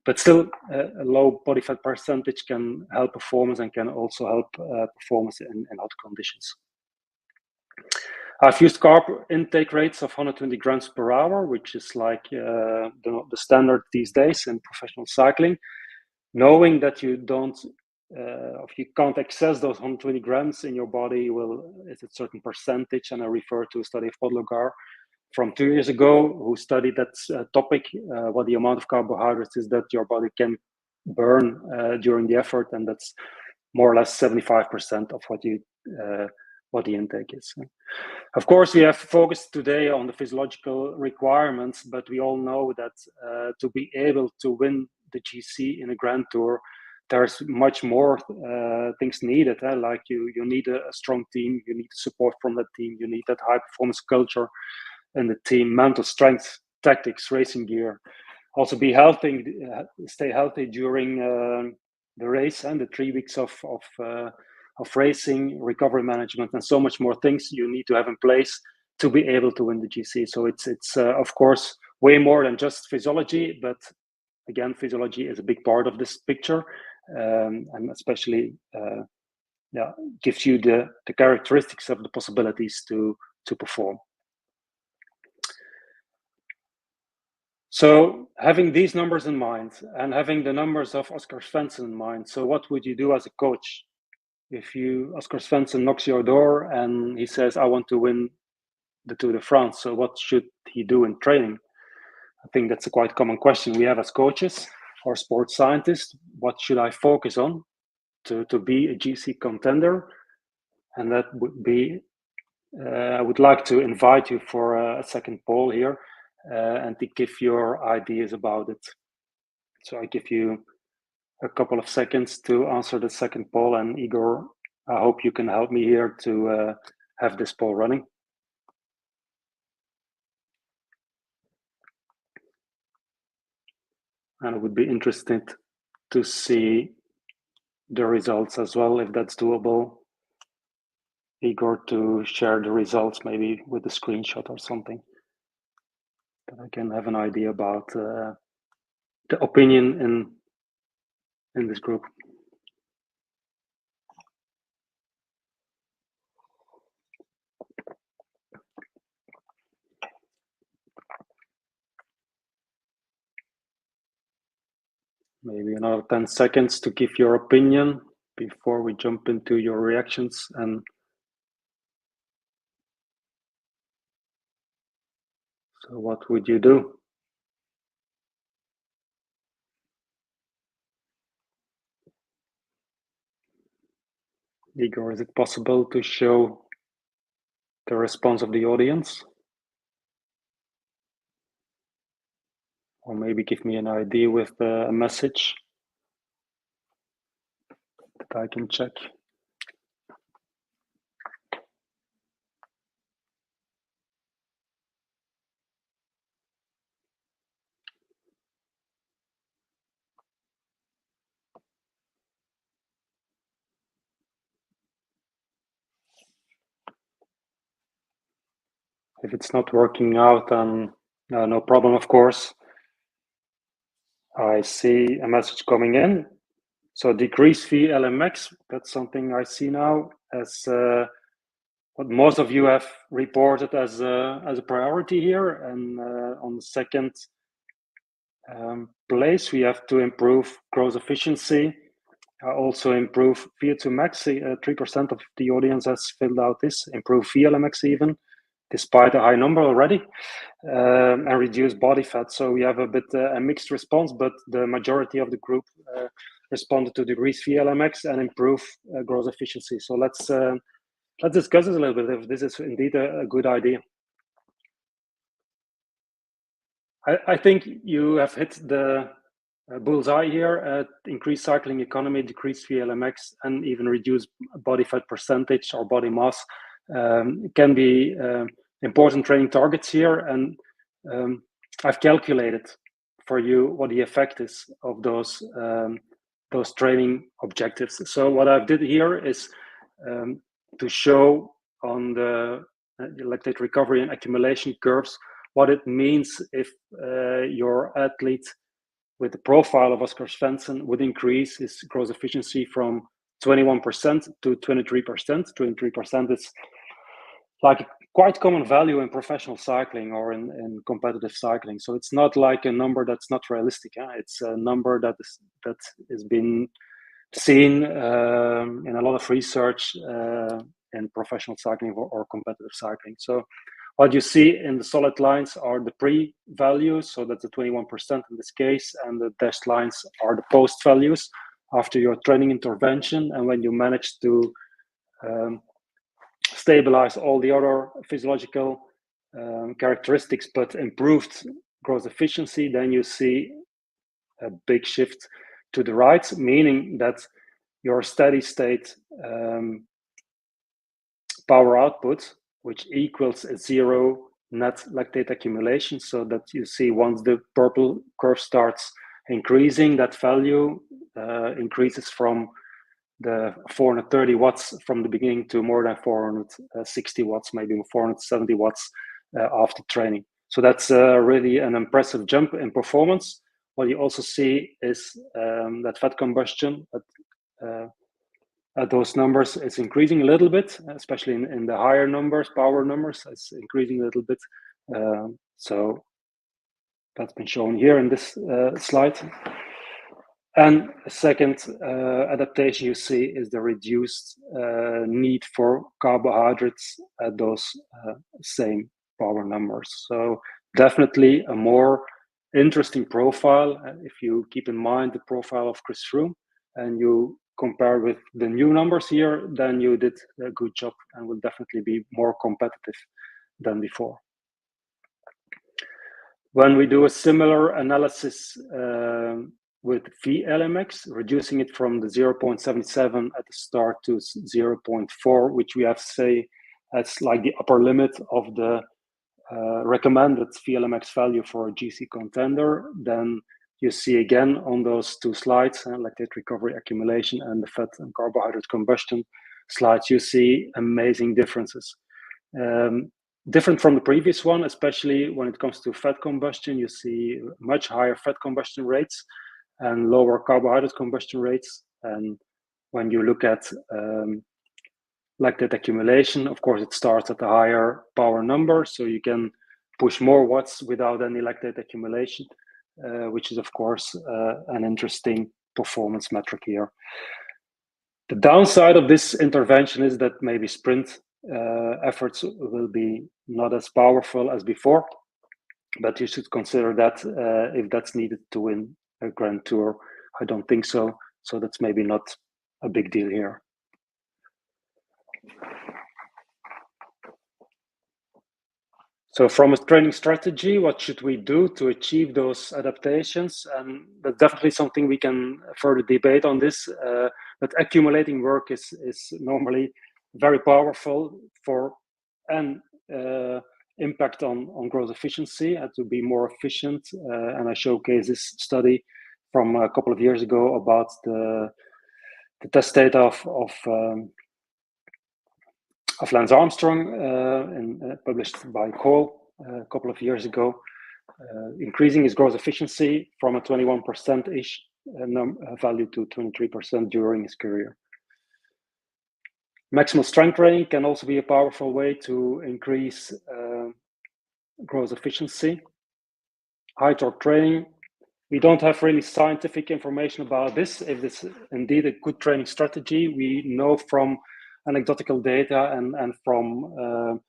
but still, a low body fat percentage can help performance and can also help performance in hot conditions. I've used carb intake rates of 120 grams per hour, which is like the standard these days in professional cycling. Knowing that you don't, if you can't access those 120 grams in your body, it's a certain percentage. And I refer to a study of Podlogar from 2 years ago, who studied that topic, what the amount of carbohydrates is that your body can burn during the effort, and that's more or less 75% of what the intake is. Of course, we have focused today on the physiological requirements, but we all know that to be able to win the GC in a Grand Tour, there's much more things needed. Like you need a strong team, you need support from that team, you need that high performance culture in the team, mental strength, tactics, racing gear. Also be healthy, stay healthy during the race and the 3 weeks of racing, recovery management, and so much more things you need to have in place to be able to win the GC. So it's of course way more than just physiology, but again, physiology is a big part of this picture, and especially gives you the characteristics of the possibilities to perform. So having these numbers in mind and having the numbers of Oscar Svendsen in mind, so what would you do as a coach if Oscar Svendsen knocks your door and he says, I want to win the Tour de France? So what should he do in training? I think that's a quite common question we have as coaches or sports scientists. What should I focus on to be a GC contender? And that would be, I would like to invite you for a second poll here and to give your ideas about it. So I give you a couple of seconds to answer the second poll, and Igor, I hope you can help me here to have this poll running. And I would be interested to see the results as well, if that's doable. Igor, to share the results maybe with a screenshot or something, that I can have an idea about the opinion in this group. Maybe another 10 seconds to give your opinion before we jump into your reactions. And so what would you do? Igor, is it possible to show the response of the audience? Or maybe give me an idea with a message that I can check. If it's not working out, then no problem, of course. I see a message coming in. So decrease VLMX, that's something I see now as what most of you have reported as a priority here. And on the second place, we have to improve growth efficiency, also improve VO2 max. 3% of the audience has filled out this, improve VLMX even, despite a high number already, and reduce body fat. So we have a bit a mixed response, but the majority of the group responded to decrease VLMX and improve growth efficiency. So let's discuss this a little bit, if this is indeed a good idea. I think you have hit the bullseye here at increased cycling economy, decreased VLMX, and even reduced body fat percentage or body mass can be important training targets here. And I've calculated for you what the effect is of those training objectives. So what I've did here is to show on the lactate recovery and accumulation curves what it means if your athlete with the profile of Oscar Svendsen would increase his growth efficiency from 21% to 23%. 23% is like a quite common value in professional cycling or in competitive cycling. So it's not like a number that's not realistic. It's a number that is been seen in a lot of research in professional cycling or competitive cycling. So what you see in the solid lines are the pre-values, so that's the 21% in this case, and the dashed lines are the post values after your training intervention. And when you manage to stabilize all the other physiological characteristics, but improved growth efficiency, then you see a big shift to the right, meaning that your steady state power output, which equals a zero net lactate accumulation, so that you see once the purple curve starts increasing, that value increases from the 430 watts from the beginning to more than 460 watts, maybe 470 watts after training. So that's really an impressive jump in performance. What you also see is that fat combustion at those numbers is increasing a little bit, especially in the higher numbers, power numbers, it's increasing a little bit. So that's been shown here in this slide. And a second adaptation you see is the reduced need for carbohydrates at those same power numbers. So definitely a more interesting profile. If you keep in mind the profile of Chris Froome and you compare with the new numbers here, then you did a good job and will definitely be more competitive than before. When we do a similar analysis with VLMX, reducing it from the 0.77 at the start to 0.4, which we have to say that's like the upper limit of the recommended VLMX value for a GC contender, then you see again on those two slides, lactate recovery accumulation and the fat and carbohydrate combustion slides, you see amazing differences. Different from the previous one, especially when it comes to fat combustion, you see much higher fat combustion rates and lower carbohydrate combustion rates. And when you look at lactate accumulation, of course, it starts at a higher power number, so you can push more watts without any lactate accumulation, which is, of course, an interesting performance metric here. The downside of this intervention is that maybe sprint efforts will be not as powerful as before, but you should consider that if that's needed to win a Grand Tour. I don't think so, so that's maybe not a big deal here. So from a training strategy, what should we do to achieve those adaptations? And that's definitely something we can further debate on this, but accumulating work is normally very powerful for an impact on growth efficiency and to be more efficient. And I showcase this study from a couple of years ago about the test data of of Lance Armstrong, published by Cole a couple of years ago, increasing his gross efficiency from a 21%-ish value to 23% during his career. Maximal strength training can also be a powerful way to increase gross efficiency. High torque training, we don't have really scientific information about this, if this is indeed a good training strategy. We know from anecdotal data and from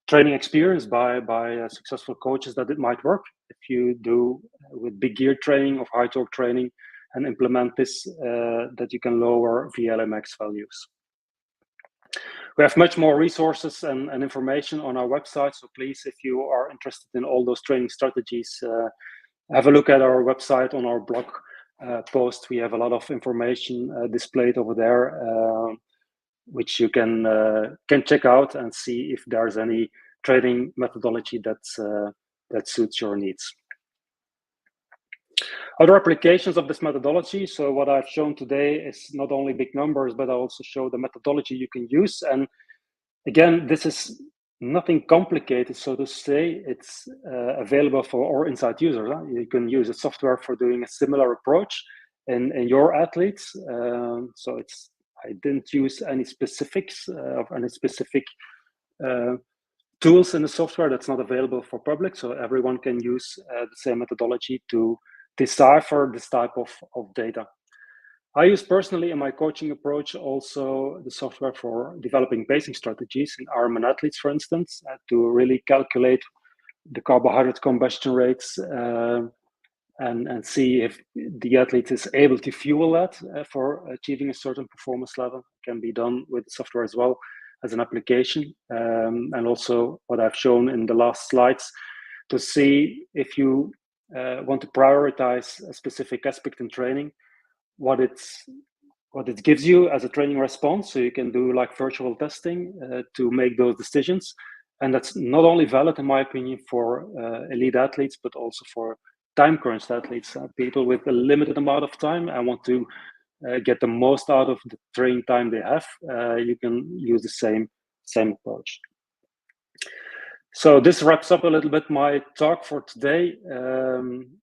training experience by successful coaches that it might work if you do with big gear training or high torque training and implement this, that you can lower VLMX values. We have much more resources and information on our website, so please, if you are interested in all those training strategies, have a look at our website. On our blog post, we have a lot of information displayed over there, which you can check out and see if there's any training methodology that suits your needs. Other applications of this methodology. So what I've shown today is not only big numbers, but I also show the methodology you can use. And again, this is nothing complicated, so to say. It's available for all INSCYD users. You can use a software for doing a similar approach in your athletes. So I didn't use any specifics of any specific tools in the software that's not available for public. So everyone can use the same methodology to decipher this type of data. I use personally in my coaching approach also the software for developing pacing strategies in Ironman athletes, for instance, to really calculate the carbohydrate combustion rates and see if the athlete is able to fuel that for achieving a certain performance level. It can be done with the software as well as an application. And also what I've shown in the last slides to see if you want to prioritize a specific aspect in training, what it gives you as a training response. So you can do like virtual testing to make those decisions. And that's not only valid, in my opinion, for elite athletes, but also for time crunched athletes, people with a limited amount of time and want to get the most out of the training time they have. You can use the same approach. So this wraps up a little bit my talk for today.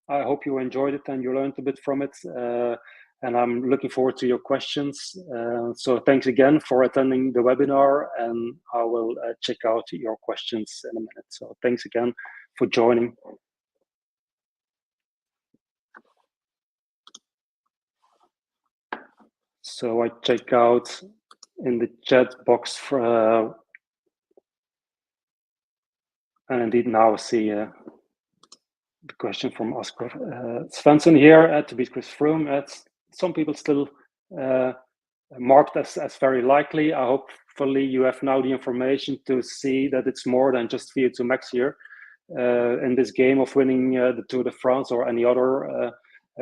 I hope you enjoyed it and you learned a bit from it. And I'm looking forward to your questions. So thanks again for attending the webinar, and I will check out your questions in a minute. So thanks again for joining. So I check out in the chat box for, and indeed now I see the question from Oscar Svendsen here to beat Chris Froome. Some people still marked as very likely. Hopefully you have now the information to see that it's more than just VO2 max here. In this game of winning the Tour de France or any other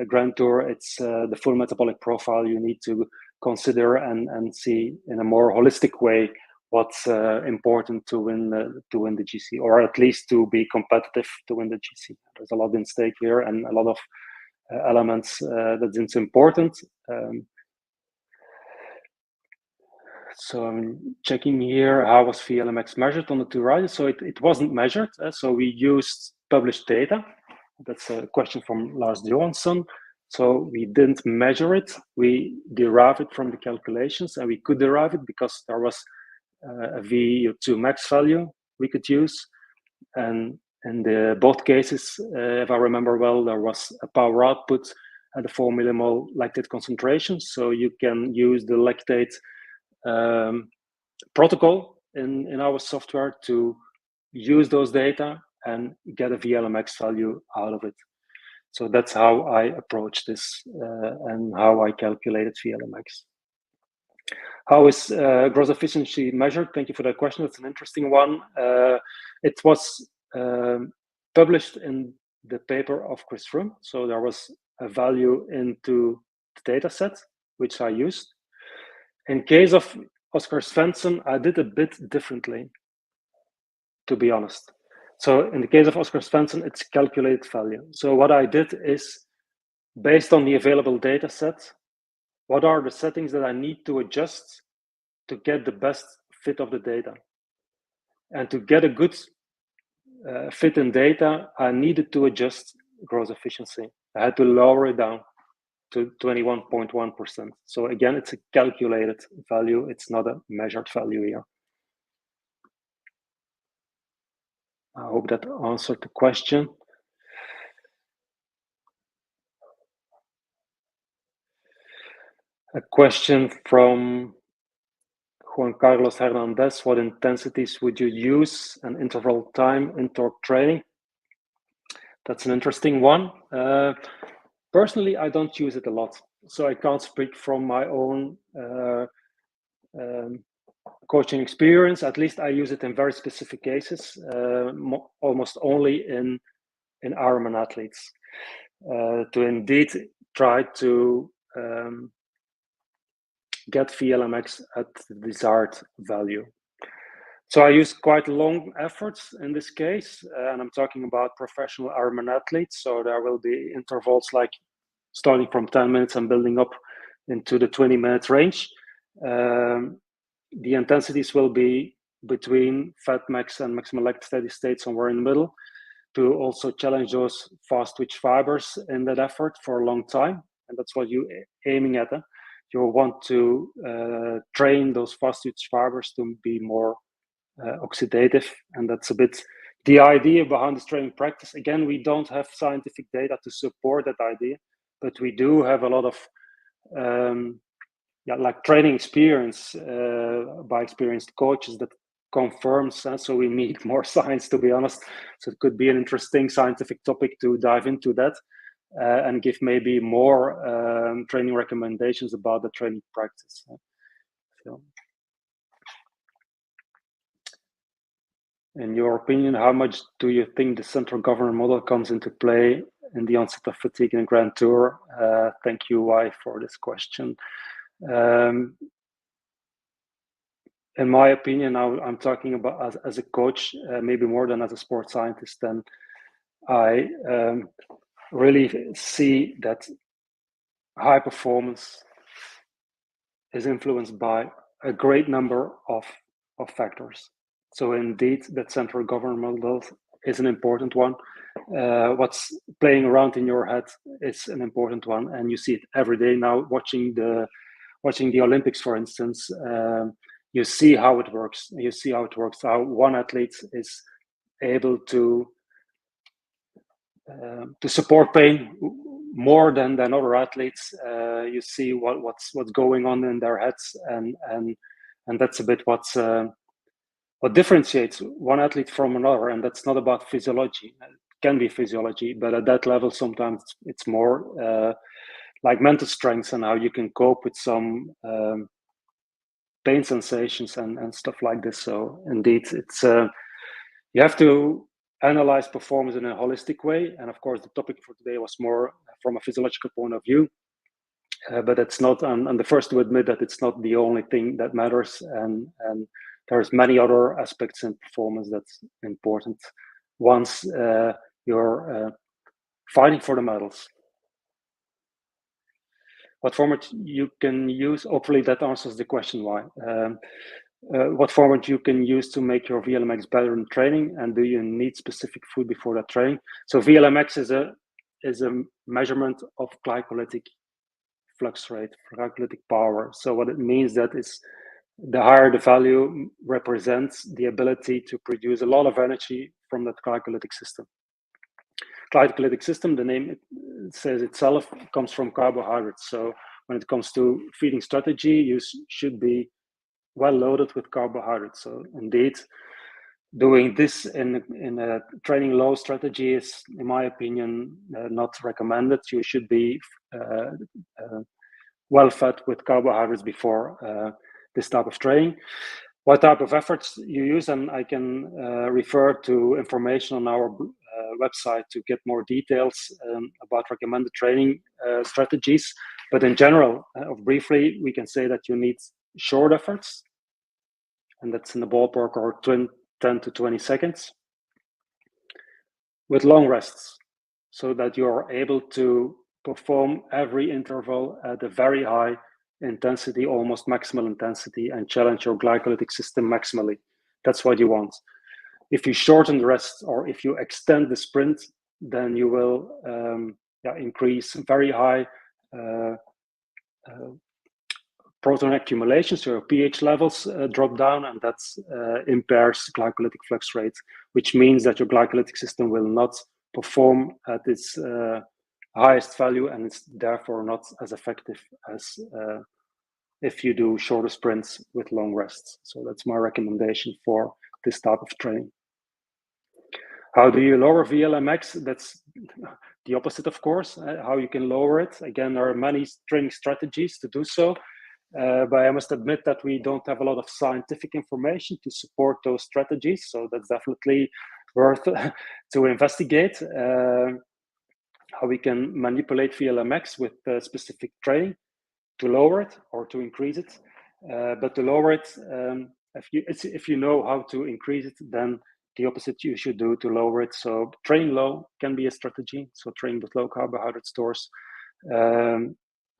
Grand Tour, it's the full metabolic profile you need to consider and see in a more holistic way what's important to win the GC, or at least to be competitive to win the GC. There's a lot in stake here and a lot of elements that's important. So I'm checking here, how was VLMX measured on the two riders? So it wasn't measured. So we used published data. That's a question from Lars Johansson. So we didn't measure it. We derived it from the calculations, and we could derive it because there was a VO2 max value we could use. And in both cases, if I remember well, there was a power output at the 4 millimole lactate concentration. So you can use the lactate protocol in our software to use those data and get a VLMX value out of it. So that's how I approach this and how I calculated VLMX. How is gross efficiency measured? Thank you for that question. It's an interesting one. It was published in the paper of Chris Froome. So there was a value into the data set, which I used. In case of Oscar Svendsen, I did a bit differently, to be honest. So in the case of Oscar Svendsen, it's calculated value. So what I did is, based on the available data set, what are the settings that I need to adjust to get the best fit of the data. And to get a good fit in data, I needed to adjust gross efficiency. I had to lower it down to 21.1%. So again, it's a calculated value. It's not a measured value here. I hope that answered the question. A question from Juan Carlos Hernandez: what intensities would you use and interval time in torque training? That's an interesting one. Personally, I don't use it a lot, so I can't speak from my own coaching experience. At least I use it in very specific cases, almost only in Ironman athletes, to indeed try to get VLMX at the desired value. So I use quite long efforts in this case, and I'm talking about professional Ironman athletes. So there will be intervals like starting from 10 minutes and building up into the 20-minute range. The intensities will be between fat max and maximal lactate steady state, somewhere in the middle, to also challenge those fast twitch fibers in that effort for a long time. And that's what you're aiming at. You want to train those fast twitch fibers to be more oxidative, and that's a bit the idea behind this training practice. Again, we don't have scientific data to support that idea, but we do have a lot of like training experience by experienced coaches that confirms. So we need more science, to be honest. So it could be an interesting scientific topic to dive into that and give maybe more training recommendations about the training practice. So, in your opinion, how much do you think the central governor model comes into play in the onset of fatigue in a Grand Tour? Thank you, Y, for this question. In my opinion, I'm talking about as a coach, maybe more than as a sports scientist, then I really see that high performance is influenced by a great number of factors. So indeed, that central government model is an important one. What's playing around in your head is an important one, and you see it every day now. Watching the Olympics, for instance, you see how it works. You see how it works. How one athlete is able to support pain more than other athletes. You see what's going on in their heads, and that's a bit what differentiates one athlete from another. And that's not about physiology. It can be physiology, but at that level, sometimes it's more like mental strengths and how you can cope with some pain sensations and stuff like this. So indeed, it's you have to analyze performance in a holistic way. And of course, the topic for today was more from a physiological point of view. But it's not. I'm the first to admit that it's not the only thing that matters, and there's many other aspects in performance that's important once you're fighting for the medals. What format you can use? Hopefully that answers the question why. What format you can use to make your VLMX better in training, and do you need specific food before that training? So VLMX is a measurement of glycolytic flux rate, glycolytic power. So what it means that is the higher the value represents the ability to produce a lot of energy from that glycolytic system. Glycolytic system, the name it says itself, comes from carbohydrates. So when it comes to feeding strategy, you should be well loaded with carbohydrates. So indeed, doing this in a training low strategy is, in my opinion, not recommended. You should be well fed with carbohydrates before this type of training. What type of efforts you use, and I can refer to information on our website to get more details about recommended training strategies. But in general, briefly, we can say that you need short efforts, and that's in the ballpark of 10 to 20 seconds, with long rests, so that you're able to perform every interval at a very high intensity, almost maximal intensity, and challenge your glycolytic system maximally. That's what you want. If you shorten the rest or if you extend the sprint, then you will increase very high proton accumulation, so your pH levels drop down, and that impairs glycolytic flux rate, which means that your glycolytic system will not perform at its highest value, and it's therefore not as effective as if you do shorter sprints with long rests. So that's my recommendation for this type of training. How do you lower VLMX? That's the opposite, of course. How you can lower it. Again, there are many training strategies to do so. But I must admit that we don't have a lot of scientific information to support those strategies. So that's definitely worth to investigate how we can manipulate VLMX with specific training to lower it or to increase it. But to lower it, if you know how to increase it, then the opposite you should do to lower it. So training low can be a strategy. So training with low carbohydrate stores.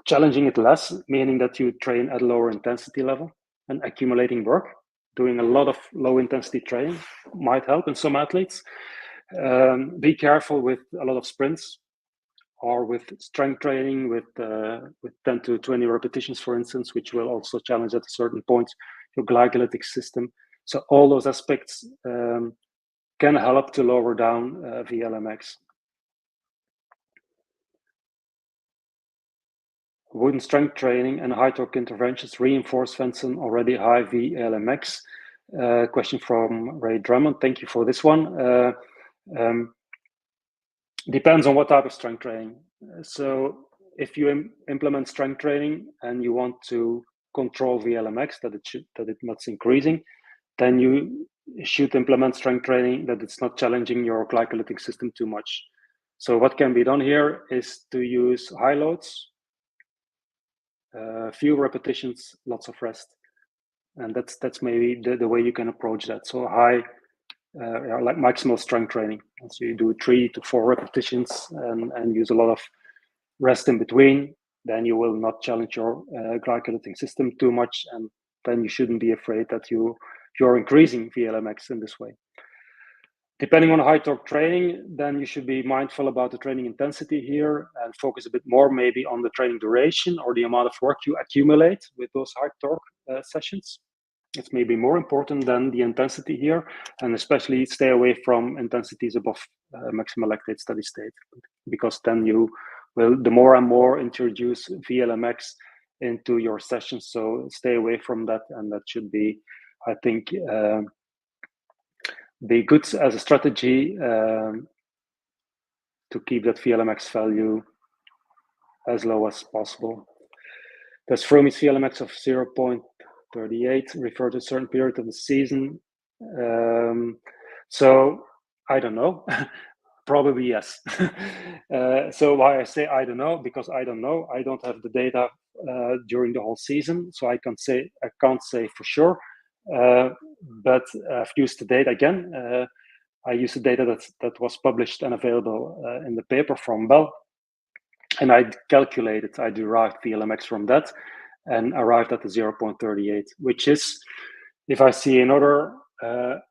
Challenging it less, meaning that you train at a lower intensity level and accumulating work. Doing a lot of low intensity training might help in some athletes. Be careful with a lot of sprints or with strength training with 10 to 20 repetitions, for instance, which will also challenge at a certain point your glycolytic system. So all those aspects can help to lower down VLMX. Wooden strength training and high torque interventions reinforce Svendsen already high VLMX. Question from Ray Drummond. Thank you for this one. Depends on what type of strength training. So if you implement strength training and you want to control VLMX, that it's not increasing, then you should implement strength training that it's not challenging your glycolytic system too much. So what can be done here is to use high loads, few repetitions, lots of rest, and that's maybe the way you can approach that. So high, like maximal strength training. So you do 3 to 4 repetitions and use a lot of rest in between. Then you will not challenge your glycolytic system too much, and then you shouldn't be afraid that you're increasing VLMX in this way. Depending on high torque training, then you should be mindful about the training intensity here and focus a bit more maybe on the training duration or the amount of work you accumulate with those high torque sessions. It's maybe more important than the intensity here, and especially stay away from intensities above maximal lactate steady state, because then you will the more and more introduce VLMX into your sessions. So stay away from that, and that should be, I think, be good as a strategy to keep that VLMX value as low as possible. Does Froome's VLMX of 0.38 refer to a certain period of the season? So I don't know. Probably yes. So why I say I don't know, because I don't know. I don't have the data during the whole season, so I can't say for sure. But I've used the data again. I used the data that was published and available in the paper from Bell, and I derived VLMX from that, and arrived at the 0.38, which is, if I see another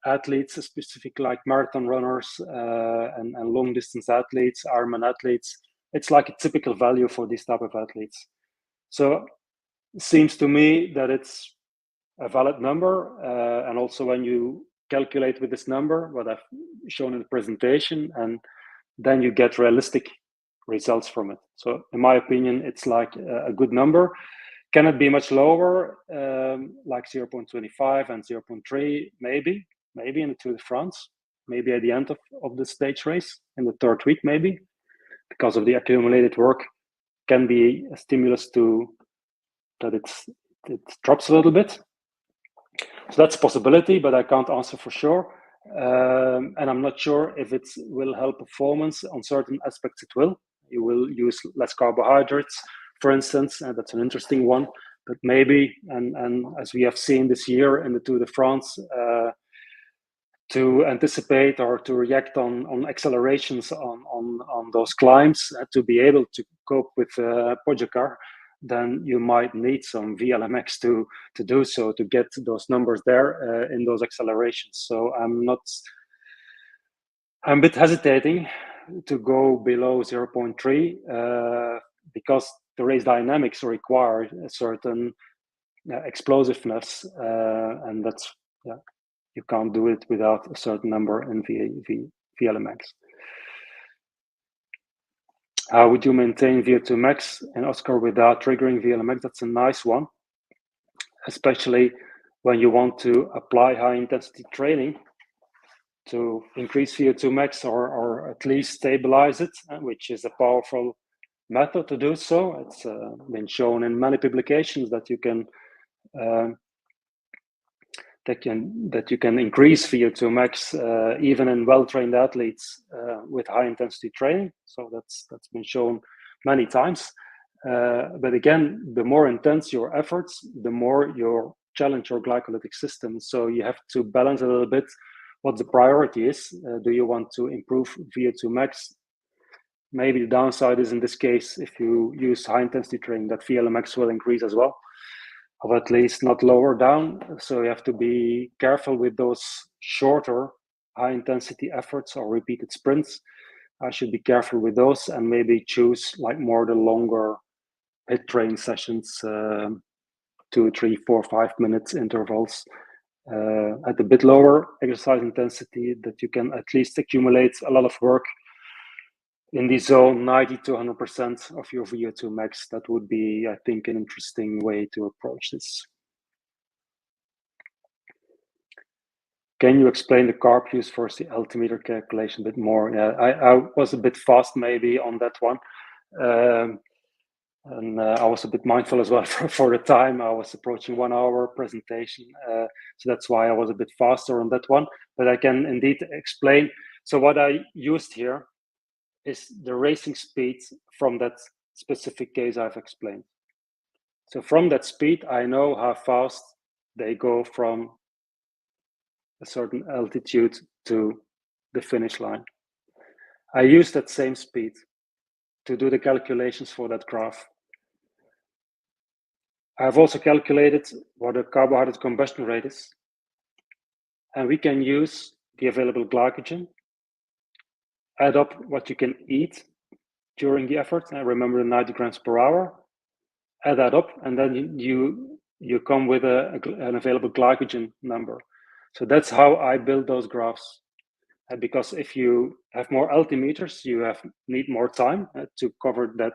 athletes, specific like marathon runners and long distance athletes, Ironman athletes, it's like a typical value for these type of athletes. So it seems to me that it's a valid number, and also when you calculate with this number, what I've shown in the presentation, and then you get realistic results from it. So in my opinion, it's like a good number. Can it be much lower, like 0.25 and 0.3, maybe in the Tour de France, maybe at the end of the stage race, in the third week, maybe, because of the accumulated work, can be a stimulus to that it drops a little bit. So that's a possibility, but I can't answer for sure. And I'm not sure if it will help performance. On certain aspects, it will. You will use less carbohydrates, for instance, and that's an interesting one. But maybe, and as we have seen this year in the Tour de France, to anticipate or to react on accelerations on those climbs, to be able to cope with Pogačar, then you might need some VLMX to do so, to get those numbers there in those accelerations. So I'm a bit hesitating to go below 0.3 because the race dynamics require a certain explosiveness, and that's, you can't do it without a certain number in VLMX. How would you maintain VO2 max in Oscar without triggering VLMX? That's a nice one, especially when you want to apply high intensity training to increase VO2 max or at least stabilize it, which is a powerful method to do so. It's been shown in many publications that you can increase VO2 max even in well-trained athletes with high intensity training. So that's been shown many times. But again, the more intense your efforts, the more you challenge your glycolytic system. So you have to balance a little bit what the priority is. Do you want to improve VO2 max? Maybe the downside is, in this case, if you use high intensity training, that VLMX will increase as well, or at least not lower down. So you have to be careful with those shorter high intensity efforts or repeated sprints. I should be careful with those and maybe choose like more the longer HIIT training sessions, 2, 3, 4, 5 minutes intervals at a bit lower exercise intensity, that you can at least accumulate a lot of work in the zone 90 to 100% of your VO2 max. That would be, I think, an interesting way to approach this. Can you explain the carb use versus the altimeter calculation a bit more? Yeah, I was a bit fast maybe on that one. And I was a bit mindful as well for the time. I was approaching 1 hour presentation. So that's why I was a bit faster on that one. But I can indeed explain. So what I used here is the racing speed from that specific case I've explained. So from that speed, I know how fast they go from a certain altitude to the finish line. I use that same speed to do the calculations for that graph. I've also calculated what the carbohydrate combustion rate is, and we can use the available glycogen, add up what you can eat during the effort, and remember the 90 grams per hour, add that up, and then you come with an available glycogen number. So that's how I build those graphs. Because if you have more altimeters, you need more time to cover that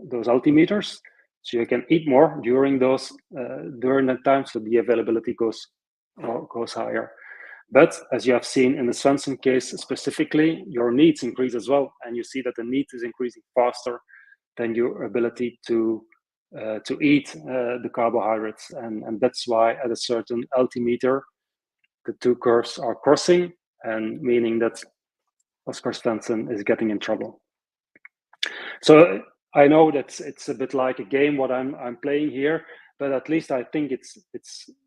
those altimeters. So you can eat more during that time, so the availability goes higher. But as you have seen in the Svendsen case specifically, your needs increase as well, and you see that the need is increasing faster than your ability to eat the carbohydrates, and that's why at a certain altimeter, the two curves are crossing, and meaning that Oscar Svendsen is getting in trouble. So I know that it's a bit like a game what I'm playing here, but at least I think it's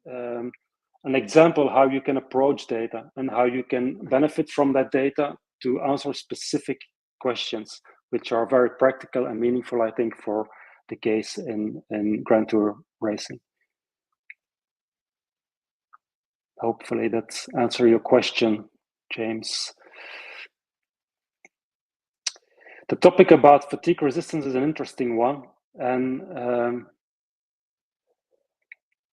an example how you can approach data and how you can benefit from that data to answer specific questions, which are very practical and meaningful, I think, for the case in Grand Tour racing. Hopefully that answers your question, James. The topic about fatigue resistance is an interesting one, and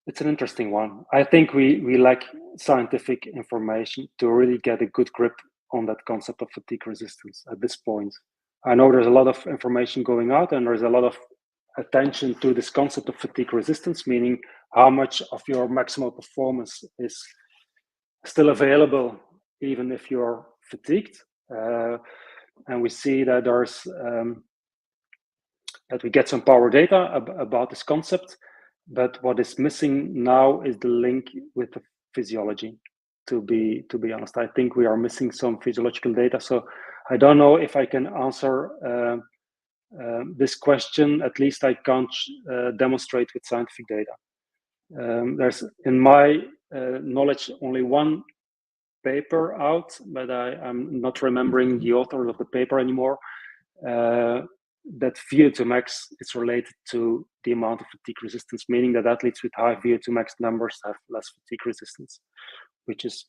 it's an interesting one. I think we lack scientific information to really get a good grip on that concept of fatigue resistance at this point. I know there's a lot of information going out, and there's a lot of attention to this concept of fatigue resistance, meaning how much of your maximal performance is still available even if you're fatigued. And we see that there's that we get some power data about this concept, but what is missing now is the link with the physiology. To be honest, I think we are missing some physiological data. So I don't know if I can answer this question. At least I can't demonstrate with scientific data. There's, in my knowledge, only one paper out, but I'm not remembering the author of the paper anymore, that VO2 max is related to the amount of fatigue resistance, meaning that athletes with high VO2 max numbers have less fatigue resistance, which is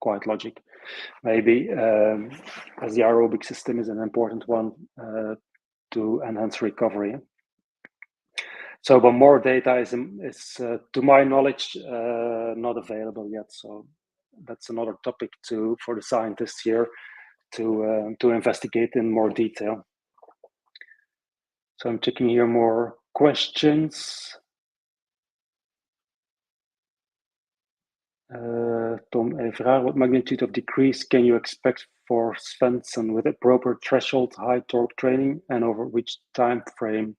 quite logic. Maybe as the aerobic system is an important one to enhance recovery. So, but more data is to my knowledge, not available yet. So that's another topic for the scientists here to investigate in more detail. So I'm checking here more questions. Tom, a vraag: what magnitude of decrease can you expect for Svendsen with appropriate threshold high torque training, and over which time frame?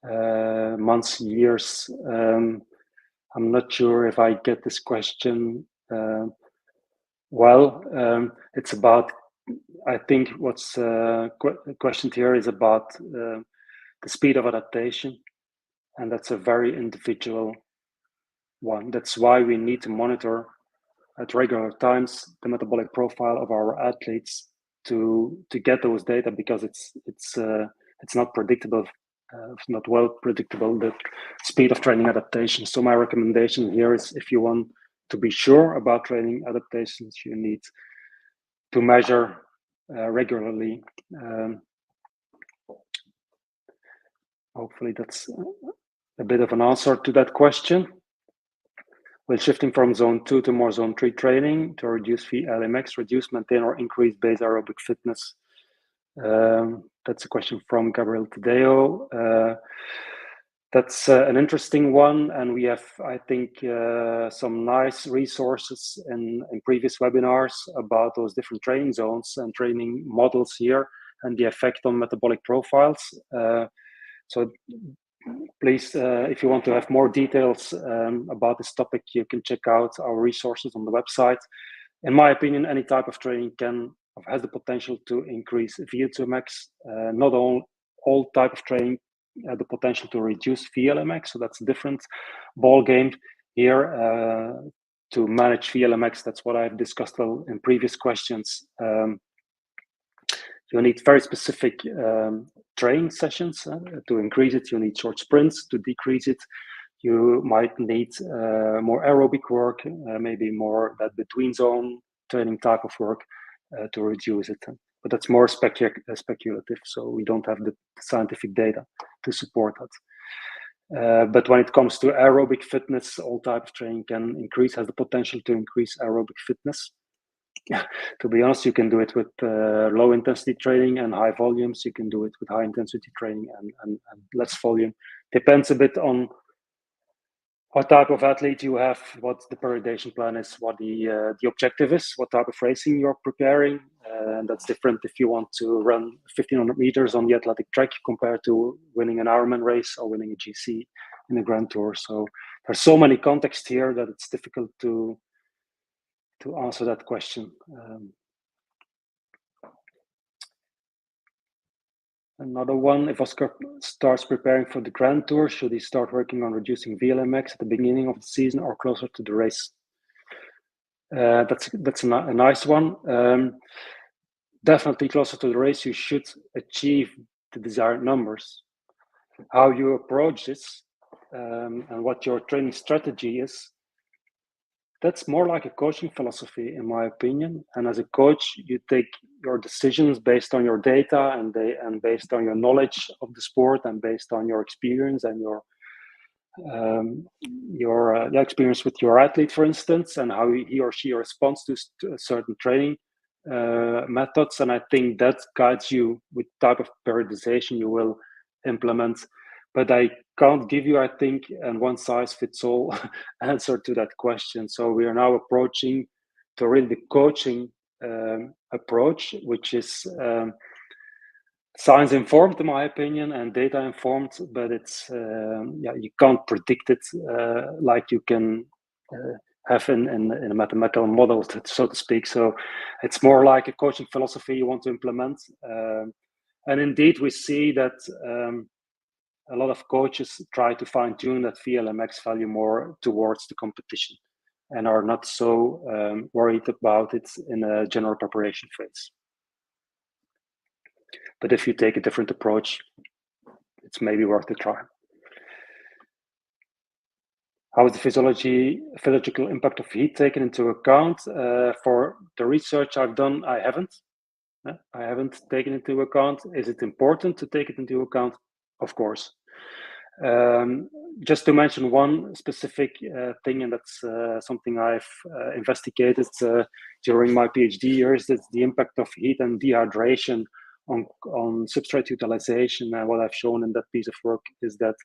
Months, years? I'm not sure if I get this question. It's about, I think what's questioned here is about the speed of adaptation, and that's a very individual one. That's why we need to monitor at regular times the metabolic profile of our athletes to get those data, because it's not predictable. It's not well predictable, the speed of training adaptation. So my recommendation here is, if you want to be sure about training adaptations, you need to measure regularly. Hopefully that's a bit of an answer to that question. When shifting from zone 2 to more zone 3 training to reduce VLMX, reduce, maintain, or increase base aerobic fitness. That's a question from Gabriel Tadeo. That's an interesting one, and we have, I think, some nice resources in previous webinars about those different training zones and training models here and the effect on metabolic profiles. So please, if you want to have more details about this topic, you can check out our resources on the website. In my opinion, any type of training has the potential to increase VO2 max. Not all type of training have the potential to reduce VLMX, so that's a different ball game here. To manage VLMX, that's what I've discussed well in previous questions. You need very specific training sessions to increase it. You need short sprints to decrease it. You might need more aerobic work, maybe more that between zone training type of work to reduce it. But that's more speculative, so we don't have the scientific data to support that. But when it comes to aerobic fitness, all type of training has the potential to increase aerobic fitness. To be honest, you can do it with low intensity training and high volumes. You can do it with high intensity training and less volume. Depends a bit on what type of athlete you have, what the periodization plan is, what the objective is, what type of racing you're preparing. And that's different if you want to run 1500 meters on the athletic track compared to winning an Ironman race or winning a GC in the Grand Tour. So there's so many contexts here that it's difficult to answer that question. Another one: if Oscar starts preparing for the Grand Tour, should he start working on reducing VLMX at the beginning of the season or closer to the race? That's a nice one. Definitely closer to the race, you should achieve the desired numbers. How you approach this and what your training strategy is, that's more like a coaching philosophy, in my opinion. And as a coach, you take your decisions based on your data and based on your knowledge of the sport and based on your experience and your experience with your athlete, for instance, and how he or she responds to certain training methods. And I think that guides you with type of periodization you will implement. But I can't give you, I think, a one-size-fits-all answer to that question. So we are now approaching to really the coaching approach, which is science-informed, in my opinion, and data-informed. But it's you can't predict it like you can have in a mathematical model, so to speak. So it's more like a coaching philosophy you want to implement. And indeed, we see that a lot of coaches try to fine-tune that VLMX value more towards the competition and are not so worried about it in a general preparation phase. But if you take a different approach, it's maybe worth a try. How is the physiological impact of heat taken into account? For the research I've done, I haven't taken into account. Is it important to take it into account? Of course. Just to mention one specific thing, and that's something I've investigated during my PhD years, that's the impact of heat and dehydration on substrate utilization. And what I've shown in that piece of work is that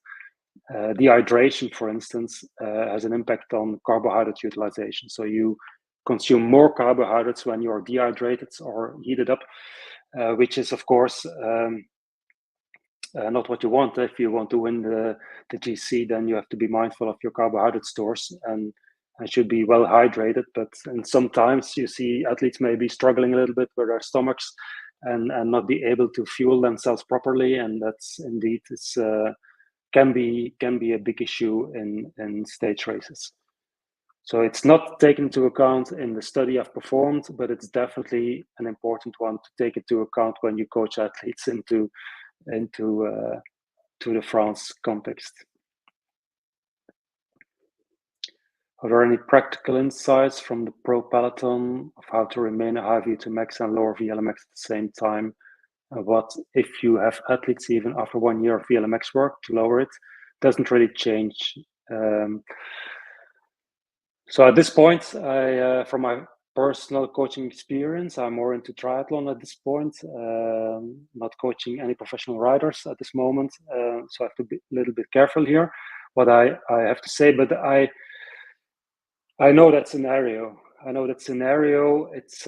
dehydration, for instance, has an impact on carbohydrate utilization. So you consume more carbohydrates when you are dehydrated or heated up, which is, of course, not what you want. If you want to win the GC, then you have to be mindful of your carbohydrate stores and should be well hydrated. And sometimes you see athletes maybe struggling a little bit with their stomachs and not be able to fuel themselves properly, and that's indeed can be a big issue in stage races. So it's not taken into account in the study I've performed, but it's definitely an important one to take into account when you coach athletes into the France context. Are there any practical insights from the pro peloton of how to remain a high VO2 max and lower VLMX at the same time? What if you have athletes even after 1 year of VLMX work to lower it? Doesn't really change. So at this point, from my personal coaching experience, I'm more into triathlon at this point, not coaching any professional riders at this moment. So I have to be a little bit careful here what I have to say, but I know that scenario. It's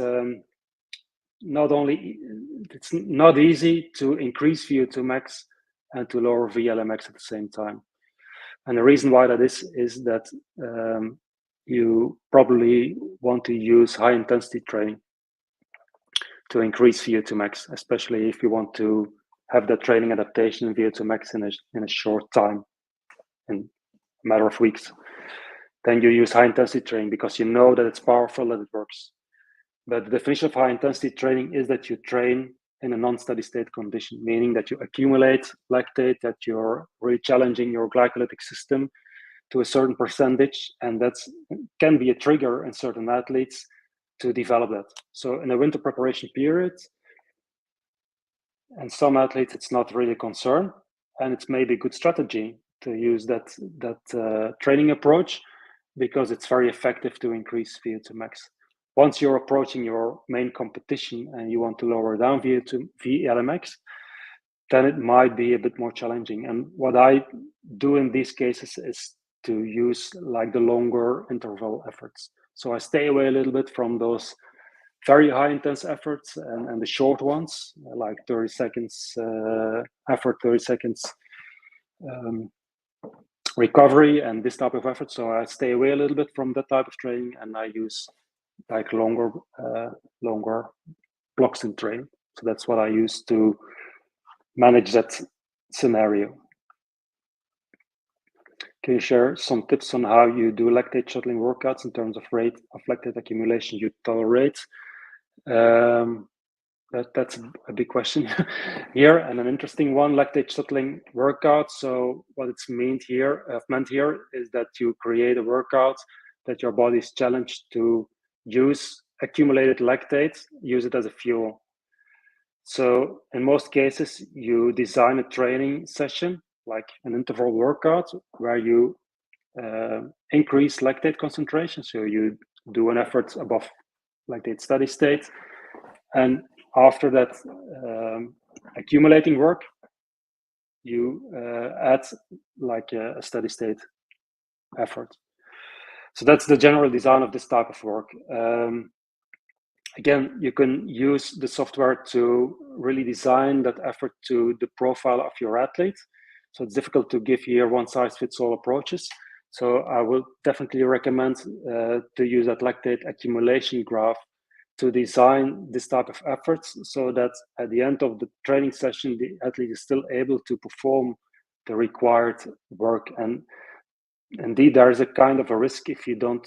it's not easy to increase VO2 max and to lower VLMX at the same time. And the reason why that is that you probably want to use high intensity training to increase VO2 max, especially if you want to have that training adaptation in VO2 max in a short time, in a matter of weeks. Then you use high intensity training because you know that it's powerful, that it works. But the definition of high intensity training is that you train in a non-steady state condition, meaning that you accumulate lactate, that you're really challenging your glycolytic system to a certain percentage, and that can be a trigger in certain athletes to develop that. So in a winter preparation period, and some athletes, it's not really a concern, and it's maybe a good strategy to use that training approach because it's very effective to increase VO2 max. Once you're approaching your main competition and you want to lower down VLMX, then it might be a bit more challenging. And what I do in these cases is to use like the longer interval efforts. So I stay away a little bit from those very high intense efforts and the short ones, like 30 seconds effort, 30 seconds recovery and this type of effort. So I stay away a little bit from that type of training, and I use like longer blocks in training. So that's what I use to manage that scenario. Can you share some tips on how you do lactate shuttling workouts in terms of rate of lactate accumulation you tolerate? That's a big question here, and an interesting one. Lactate shuttling workout. So what it's meant here is that you create a workout that your body is challenged to use accumulated lactate, use it as a fuel. So in most cases, you design a training session, like an interval workout, where you increase lactate concentration. So you do an effort above lactate steady state. And after that accumulating work, you add like a steady state effort. So that's the general design of this type of work. Again, you can use the software to really design that effort to the profile of your athlete. So it's difficult to give here one-size-fits-all approaches. So I will definitely recommend to use that lactate accumulation graph to design this type of efforts so that at the end of the training session, the athlete is still able to perform the required work. And indeed, there is a kind of a risk if you don't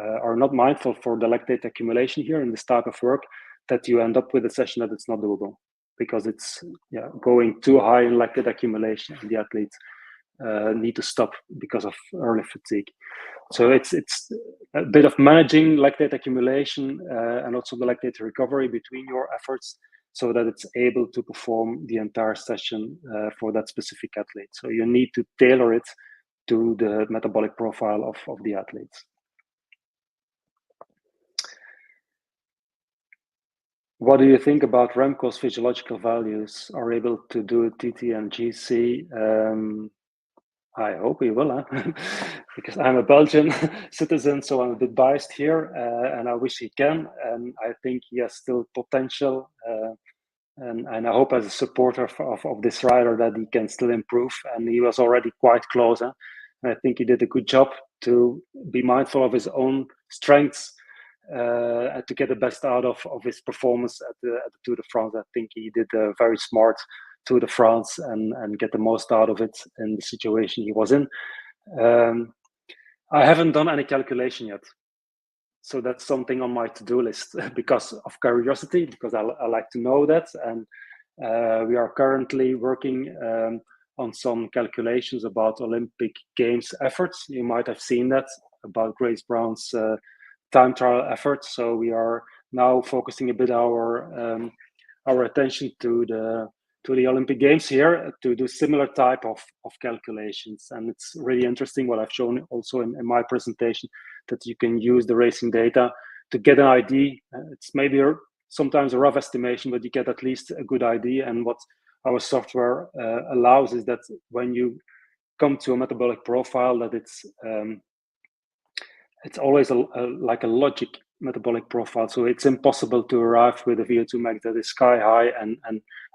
are not mindful for the lactate accumulation here in this type of work, that you end up with a session that it's not doable. because it's going too high in lactate accumulation, and the athletes need to stop because of early fatigue. So it's a bit of managing lactate accumulation and also the lactate recovery between your efforts, so that it's able to perform the entire session for that specific athlete. So you need to tailor it to the metabolic profile of the athletes. What do you think about Remco's physiological values? Are able to do TT and GC? I hope he will, because I'm a Belgian citizen, so I'm a bit biased here, and I wish he can. And I think he has still potential, and I hope as a supporter of this rider that he can still improve. And he was already quite close. And I think he did a good job to be mindful of his own strengths, to get the best out of his performance at the Tour de France. I think he did a very smart Tour de France and get the most out of it in the situation he was in. I haven't done any calculation yet, so that's something on my to-do list because of curiosity, because I like to know that. And we are currently working on some calculations about Olympic Games efforts. You might have seen that about Grace Brown's time trial efforts. So we are now focusing a bit our attention to the Olympic Games here to do similar type of calculations. And it's really interesting what I've shown also in my presentation, that you can use the racing data to get an idea. It's maybe sometimes a rough estimation, but you get at least a good idea. And what our software allows is that when you come to a metabolic profile, that it's always like a logic metabolic profile. So it's impossible to arrive with a VO2 max that is sky high and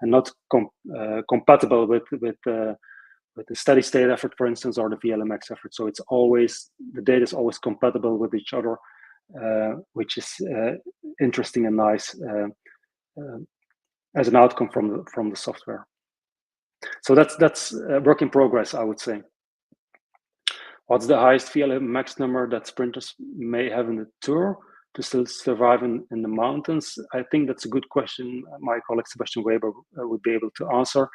not compatible with the steady state effort, for instance, or the VLMX effort. So it's always, the data is always compatible with each other, which is interesting and nice as an outcome from the software. So that's a work in progress, I would say. What's the highest VLMX number that sprinters may have in the Tour to still survive in the mountains? I think that's a good question. My colleague Sebastian Weber would be able to answer.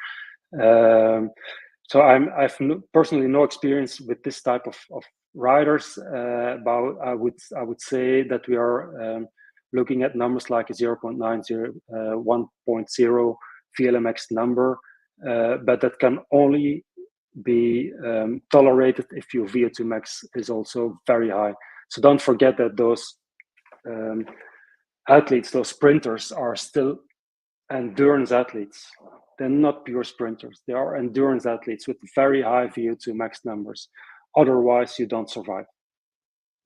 So I've personally no experience with this type of riders. But I would say that we are looking at numbers like a 0.90, 1.0 VLMX number, but that can only be tolerated if your VO2 max is also very high. So don't forget that those athletes, those sprinters, are still endurance athletes. They're not pure sprinters. They are endurance athletes with very high VO2 max numbers. Otherwise, you don't survive.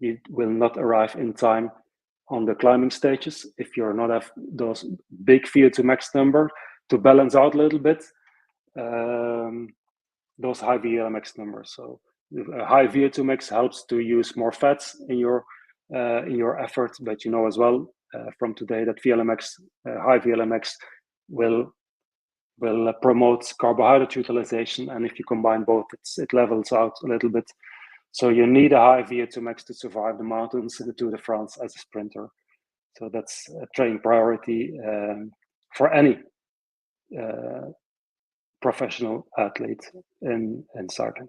You will not arrive in time on the climbing stages if you're not have those big VO2 max number to balance out a little bit those high VLMX numbers. So a high VO2 max helps to use more fats in your effort, but you know as well from today that VLMX, high VLMX will promote carbohydrate utilization, and if you combine both, it levels out a little bit. So you need a high VO2 max to survive the mountains in the Tour de France as a sprinter. So that's a training priority for any professional athlete in cycling.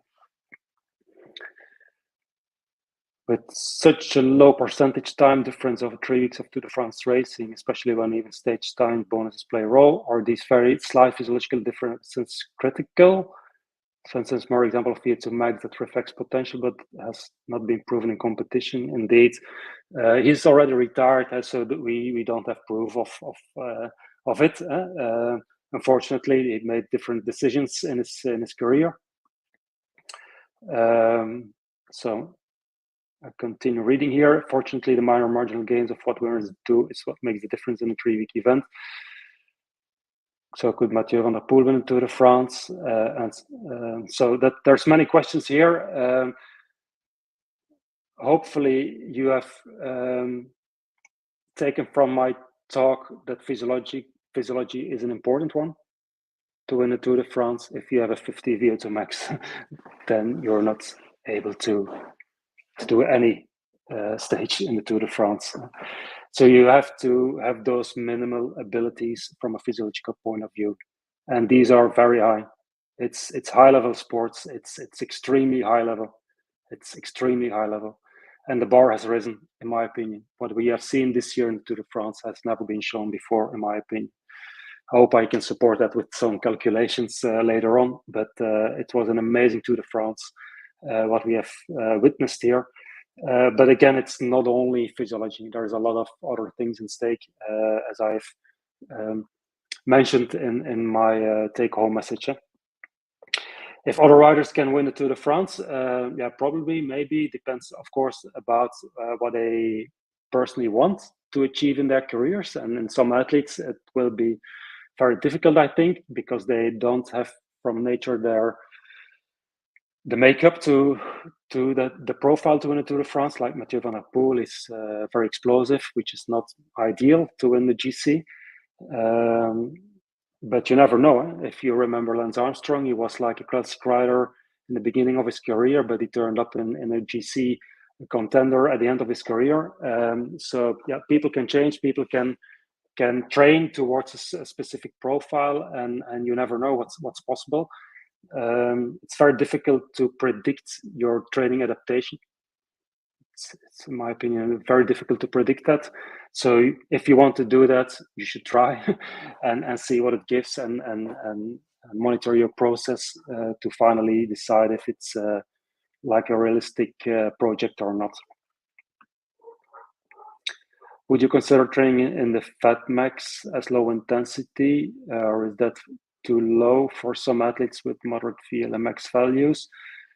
With such a low percentage time difference over 3 weeks of Tour de France racing, especially when even stage time bonuses play a role, are these very slight physiological differences critical? Svendsen, more example of VO2 max that reflects potential but has not been proven in competition. Indeed, he's already retired, so that we don't have proof of it. Unfortunately, he made different decisions in his career. So I continue reading here. Fortunately, the minor marginal gains of what winners do is what makes the difference in a 3-week event. So could Mathieu van der Poel win the Tour de France? So that there's many questions here. Hopefully you have taken from my talk that physiology is an important one to win a Tour de France. If you have a 50 VO2 max, then you're not able to do any stage in the Tour de France. So you have to have those minimal abilities from a physiological point of view, and these are very high. It's high level sports. It's extremely high level. It's extremely high level, and the bar has risen, in my opinion. What we have seen this year in the Tour de France has never been shown before, in my opinion. I hope I can support that with some calculations later on, but it was an amazing Tour de France, what we have witnessed here. But again, it's not only physiology. There's a lot of other things in stake, as I've mentioned in my take-home message. If other riders can win the Tour de France, yeah, probably, maybe. Depends, of course, about what they personally want to achieve in their careers. And in some athletes, it will be very difficult, I think, because they don't have from nature the makeup to the profile to win a Tour de France. Like Mathieu van der Poel is very explosive, which is not ideal to win the GC. But you never know. If you remember Lance Armstrong, he was like a classic rider in the beginning of his career, but he turned up in a GC contender at the end of his career. So yeah, people can change. People can train towards a specific profile, and you never know what's possible. It's very difficult to predict your training adaptation. It's in my opinion very difficult to predict that. So if you want to do that, you should try and see what it gives, and monitor your process to finally decide if it's like a realistic project or not. Would you consider training in the fat max as low intensity, or is that too low for some athletes with moderate VLMX values?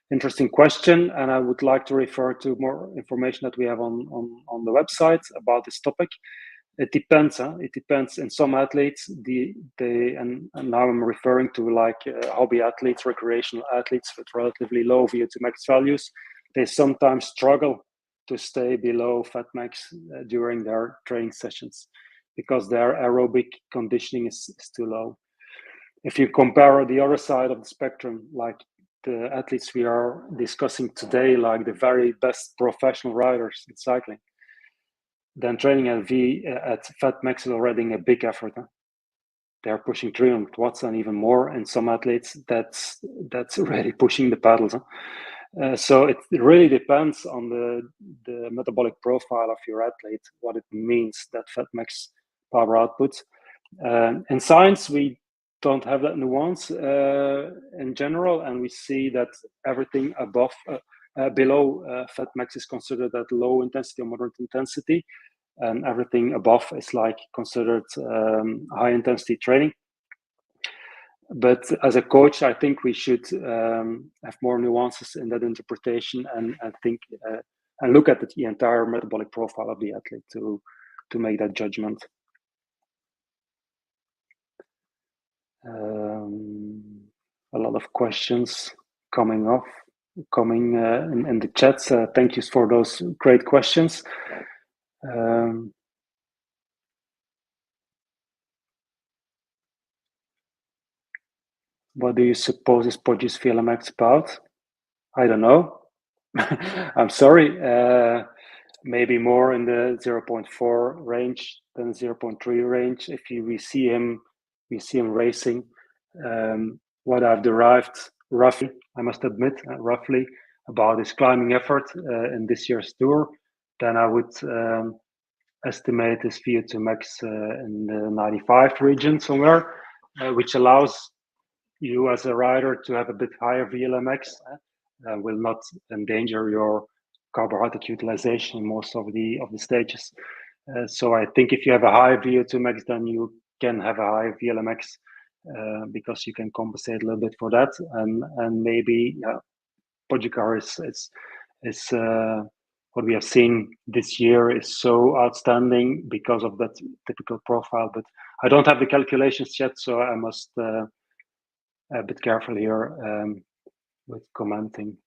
Interesting question, and I would like to refer to more information that we have on the website about this topic. It depends. It depends. In some athletes, and now I'm referring to like hobby athletes, recreational athletes with relatively low VO2 max values. They sometimes struggle to stay below fat max during their training sessions because their aerobic conditioning is too low. If you compare the other side of the spectrum, like the athletes we are discussing today, like the very best professional riders in cycling, then training at fat max is already a big effort. They're pushing 300 watts and even more. And some athletes, that's already pushing the pedals. So it really depends on the metabolic profile of your athlete, what it means, that fat max power output. In science, we don't have that nuance in general, and we see that everything below fat max is considered at low intensity or moderate intensity, and everything above is like considered high intensity training. But as a coach, I think we should have more nuances in that interpretation, and think and look at the entire metabolic profile of the athlete to make that judgment. A lot of questions coming in the chats. Thank you for those great questions. What do you suppose is Poggi's VLMX about? I don't know. I'm sorry. Maybe more in the 0.4 range than 0.3 range. If we see him racing. What I've derived roughly, I must admit, roughly about his climbing effort in this year's tour, then I would estimate his VO2 max in the 95 region somewhere, which allows you as a rider to have a bit higher VLMX, will not endanger your carbohydrate utilization in most of the stages. So I think if you have a high VO2 max, then you can have a high VLMX because you can compensate a little bit for that, and maybe Pogačar is what we have seen this year is so outstanding because of that typical profile. But I don't have the calculations yet, so I must a bit careful here with commenting.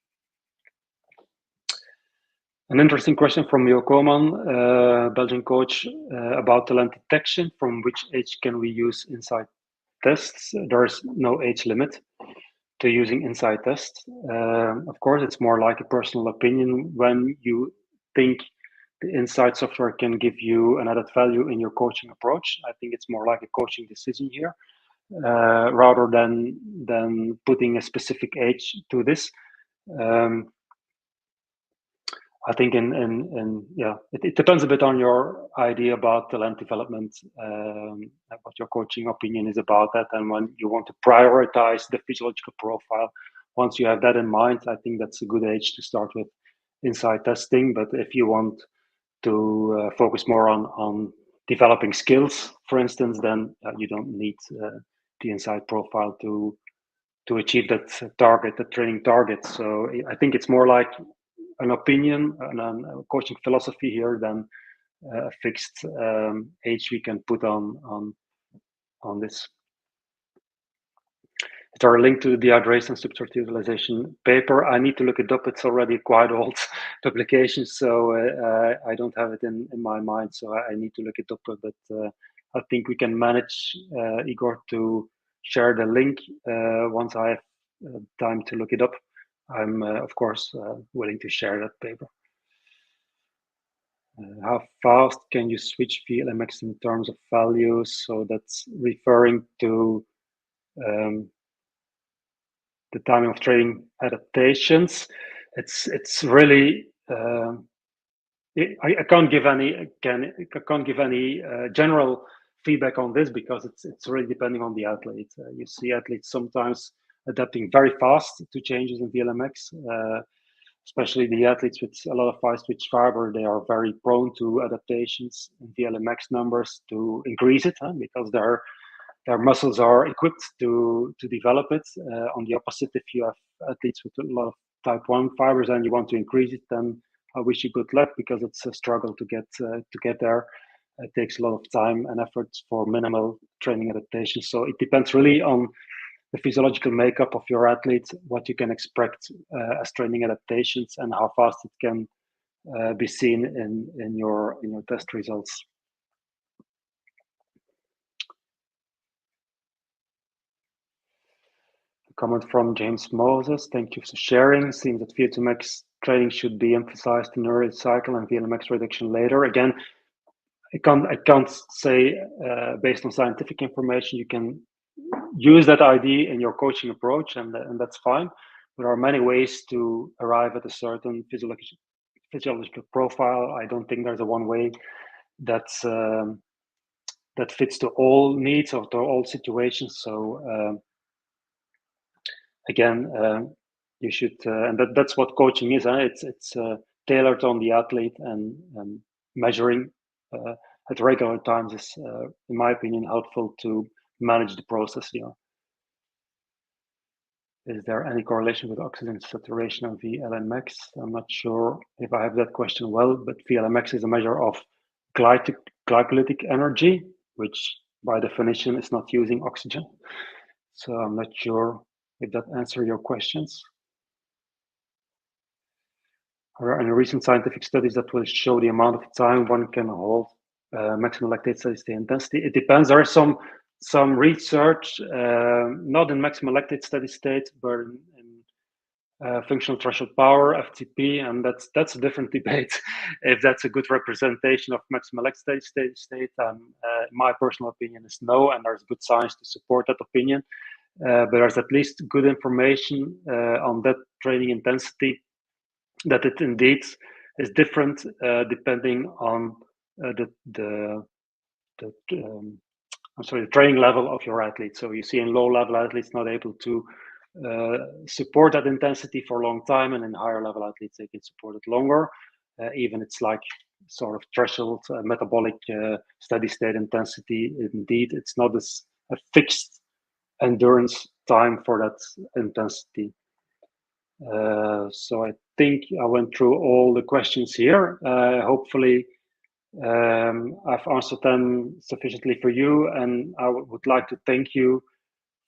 An interesting question from Jo Koman, Belgian coach, about talent detection. From which age can we use INSCYD tests? There is no age limit to using INSCYD tests. Of course, it's more like a personal opinion when you think the INSCYD software can give you an added value in your coaching approach. I think it's more like a coaching decision here, rather than putting a specific age to this. I think it depends a bit on your idea about talent development, what your coaching opinion is about that, and when you want to prioritize the physiological profile. Once you have that in mind, I think that's a good age to start with INSCYD testing. But if you want to focus more on developing skills, for instance, then you don't need the INSCYD profile to achieve that target, the training target. So I think it's more like an opinion and a coaching philosophy here than a fixed age we can put on this. It's our link to the dehydration substrate utilization paper. I need to look it up. It's already quite old publication, so I don't have it in my mind. So I need to look it up. But I think we can manage, Igor, to share the link once I have time to look it up. I'm, of course, willing to share that paper. How fast can you switch VLMX in terms of values? So that's referring to the timing of training adaptations. It's really I can't give any general feedback on this, because it's really depending on the athlete. You see athletes sometimes adapting very fast to changes in VLMX, especially the athletes with a lot of fast twitch fiber. They are very prone to adaptations in VLMX numbers to increase it, because their muscles are equipped to develop it. On the opposite, if you have athletes with a lot of type 1 fibers and you want to increase it, then I wish you good luck, because it's a struggle to get there. It takes a lot of time and effort for minimal training adaptation. So it depends really on the physiological makeup of your athlete, what you can expect as training adaptations, and how fast it can be seen in your test results. Comment from James Moses. Thank you for sharing. Seems that VO2 max training should be emphasized in early cycle and VLMX reduction later. Again, I can't say based on scientific information. You can use that idea in your coaching approach, and that's fine. There are many ways to arrive at a certain physiological profile. I don't think there's a one way that fits to all needs or to all situations. So again, you should, and that's what coaching is. It's tailored on the athlete, and measuring at regular times is, in my opinion, helpful to manage the process here. Is there any correlation with oxygen saturation and VLMX? I'm not sure if I have that question well, but VLMX is a measure of glycolytic energy, which by definition is not using oxygen. So I'm not sure if that answers your questions. Are there any recent scientific studies that will show the amount of time one can hold maximum lactate steady state intensity? It depends. There is some research, not in maximum lactate steady state, but in functional threshold power, FTP, and that's a different debate. If that's a good representation of maximum lactate steady state, my personal opinion is no, and there's good science to support that opinion. But there's at least good information on that training intensity, that it indeed is different depending on the training level of your athlete. So you see in low level athletes not able to support that intensity for a long time, and in higher level athletes they can support it longer. Even it's like sort of threshold metabolic steady state intensity. Indeed, it's not a fixed endurance time for that intensity. So I think I went through all the questions here. Hopefully I've answered them sufficiently for you, and I would like to thank you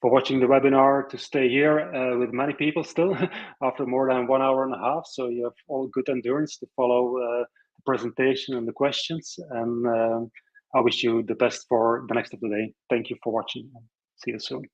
for watching the webinar, to stay here with many people still after more than 1 hour and a half. So you have all good endurance to follow the presentation and the questions, and I wish you the best for the next of the day. Thank you for watching. See you soon.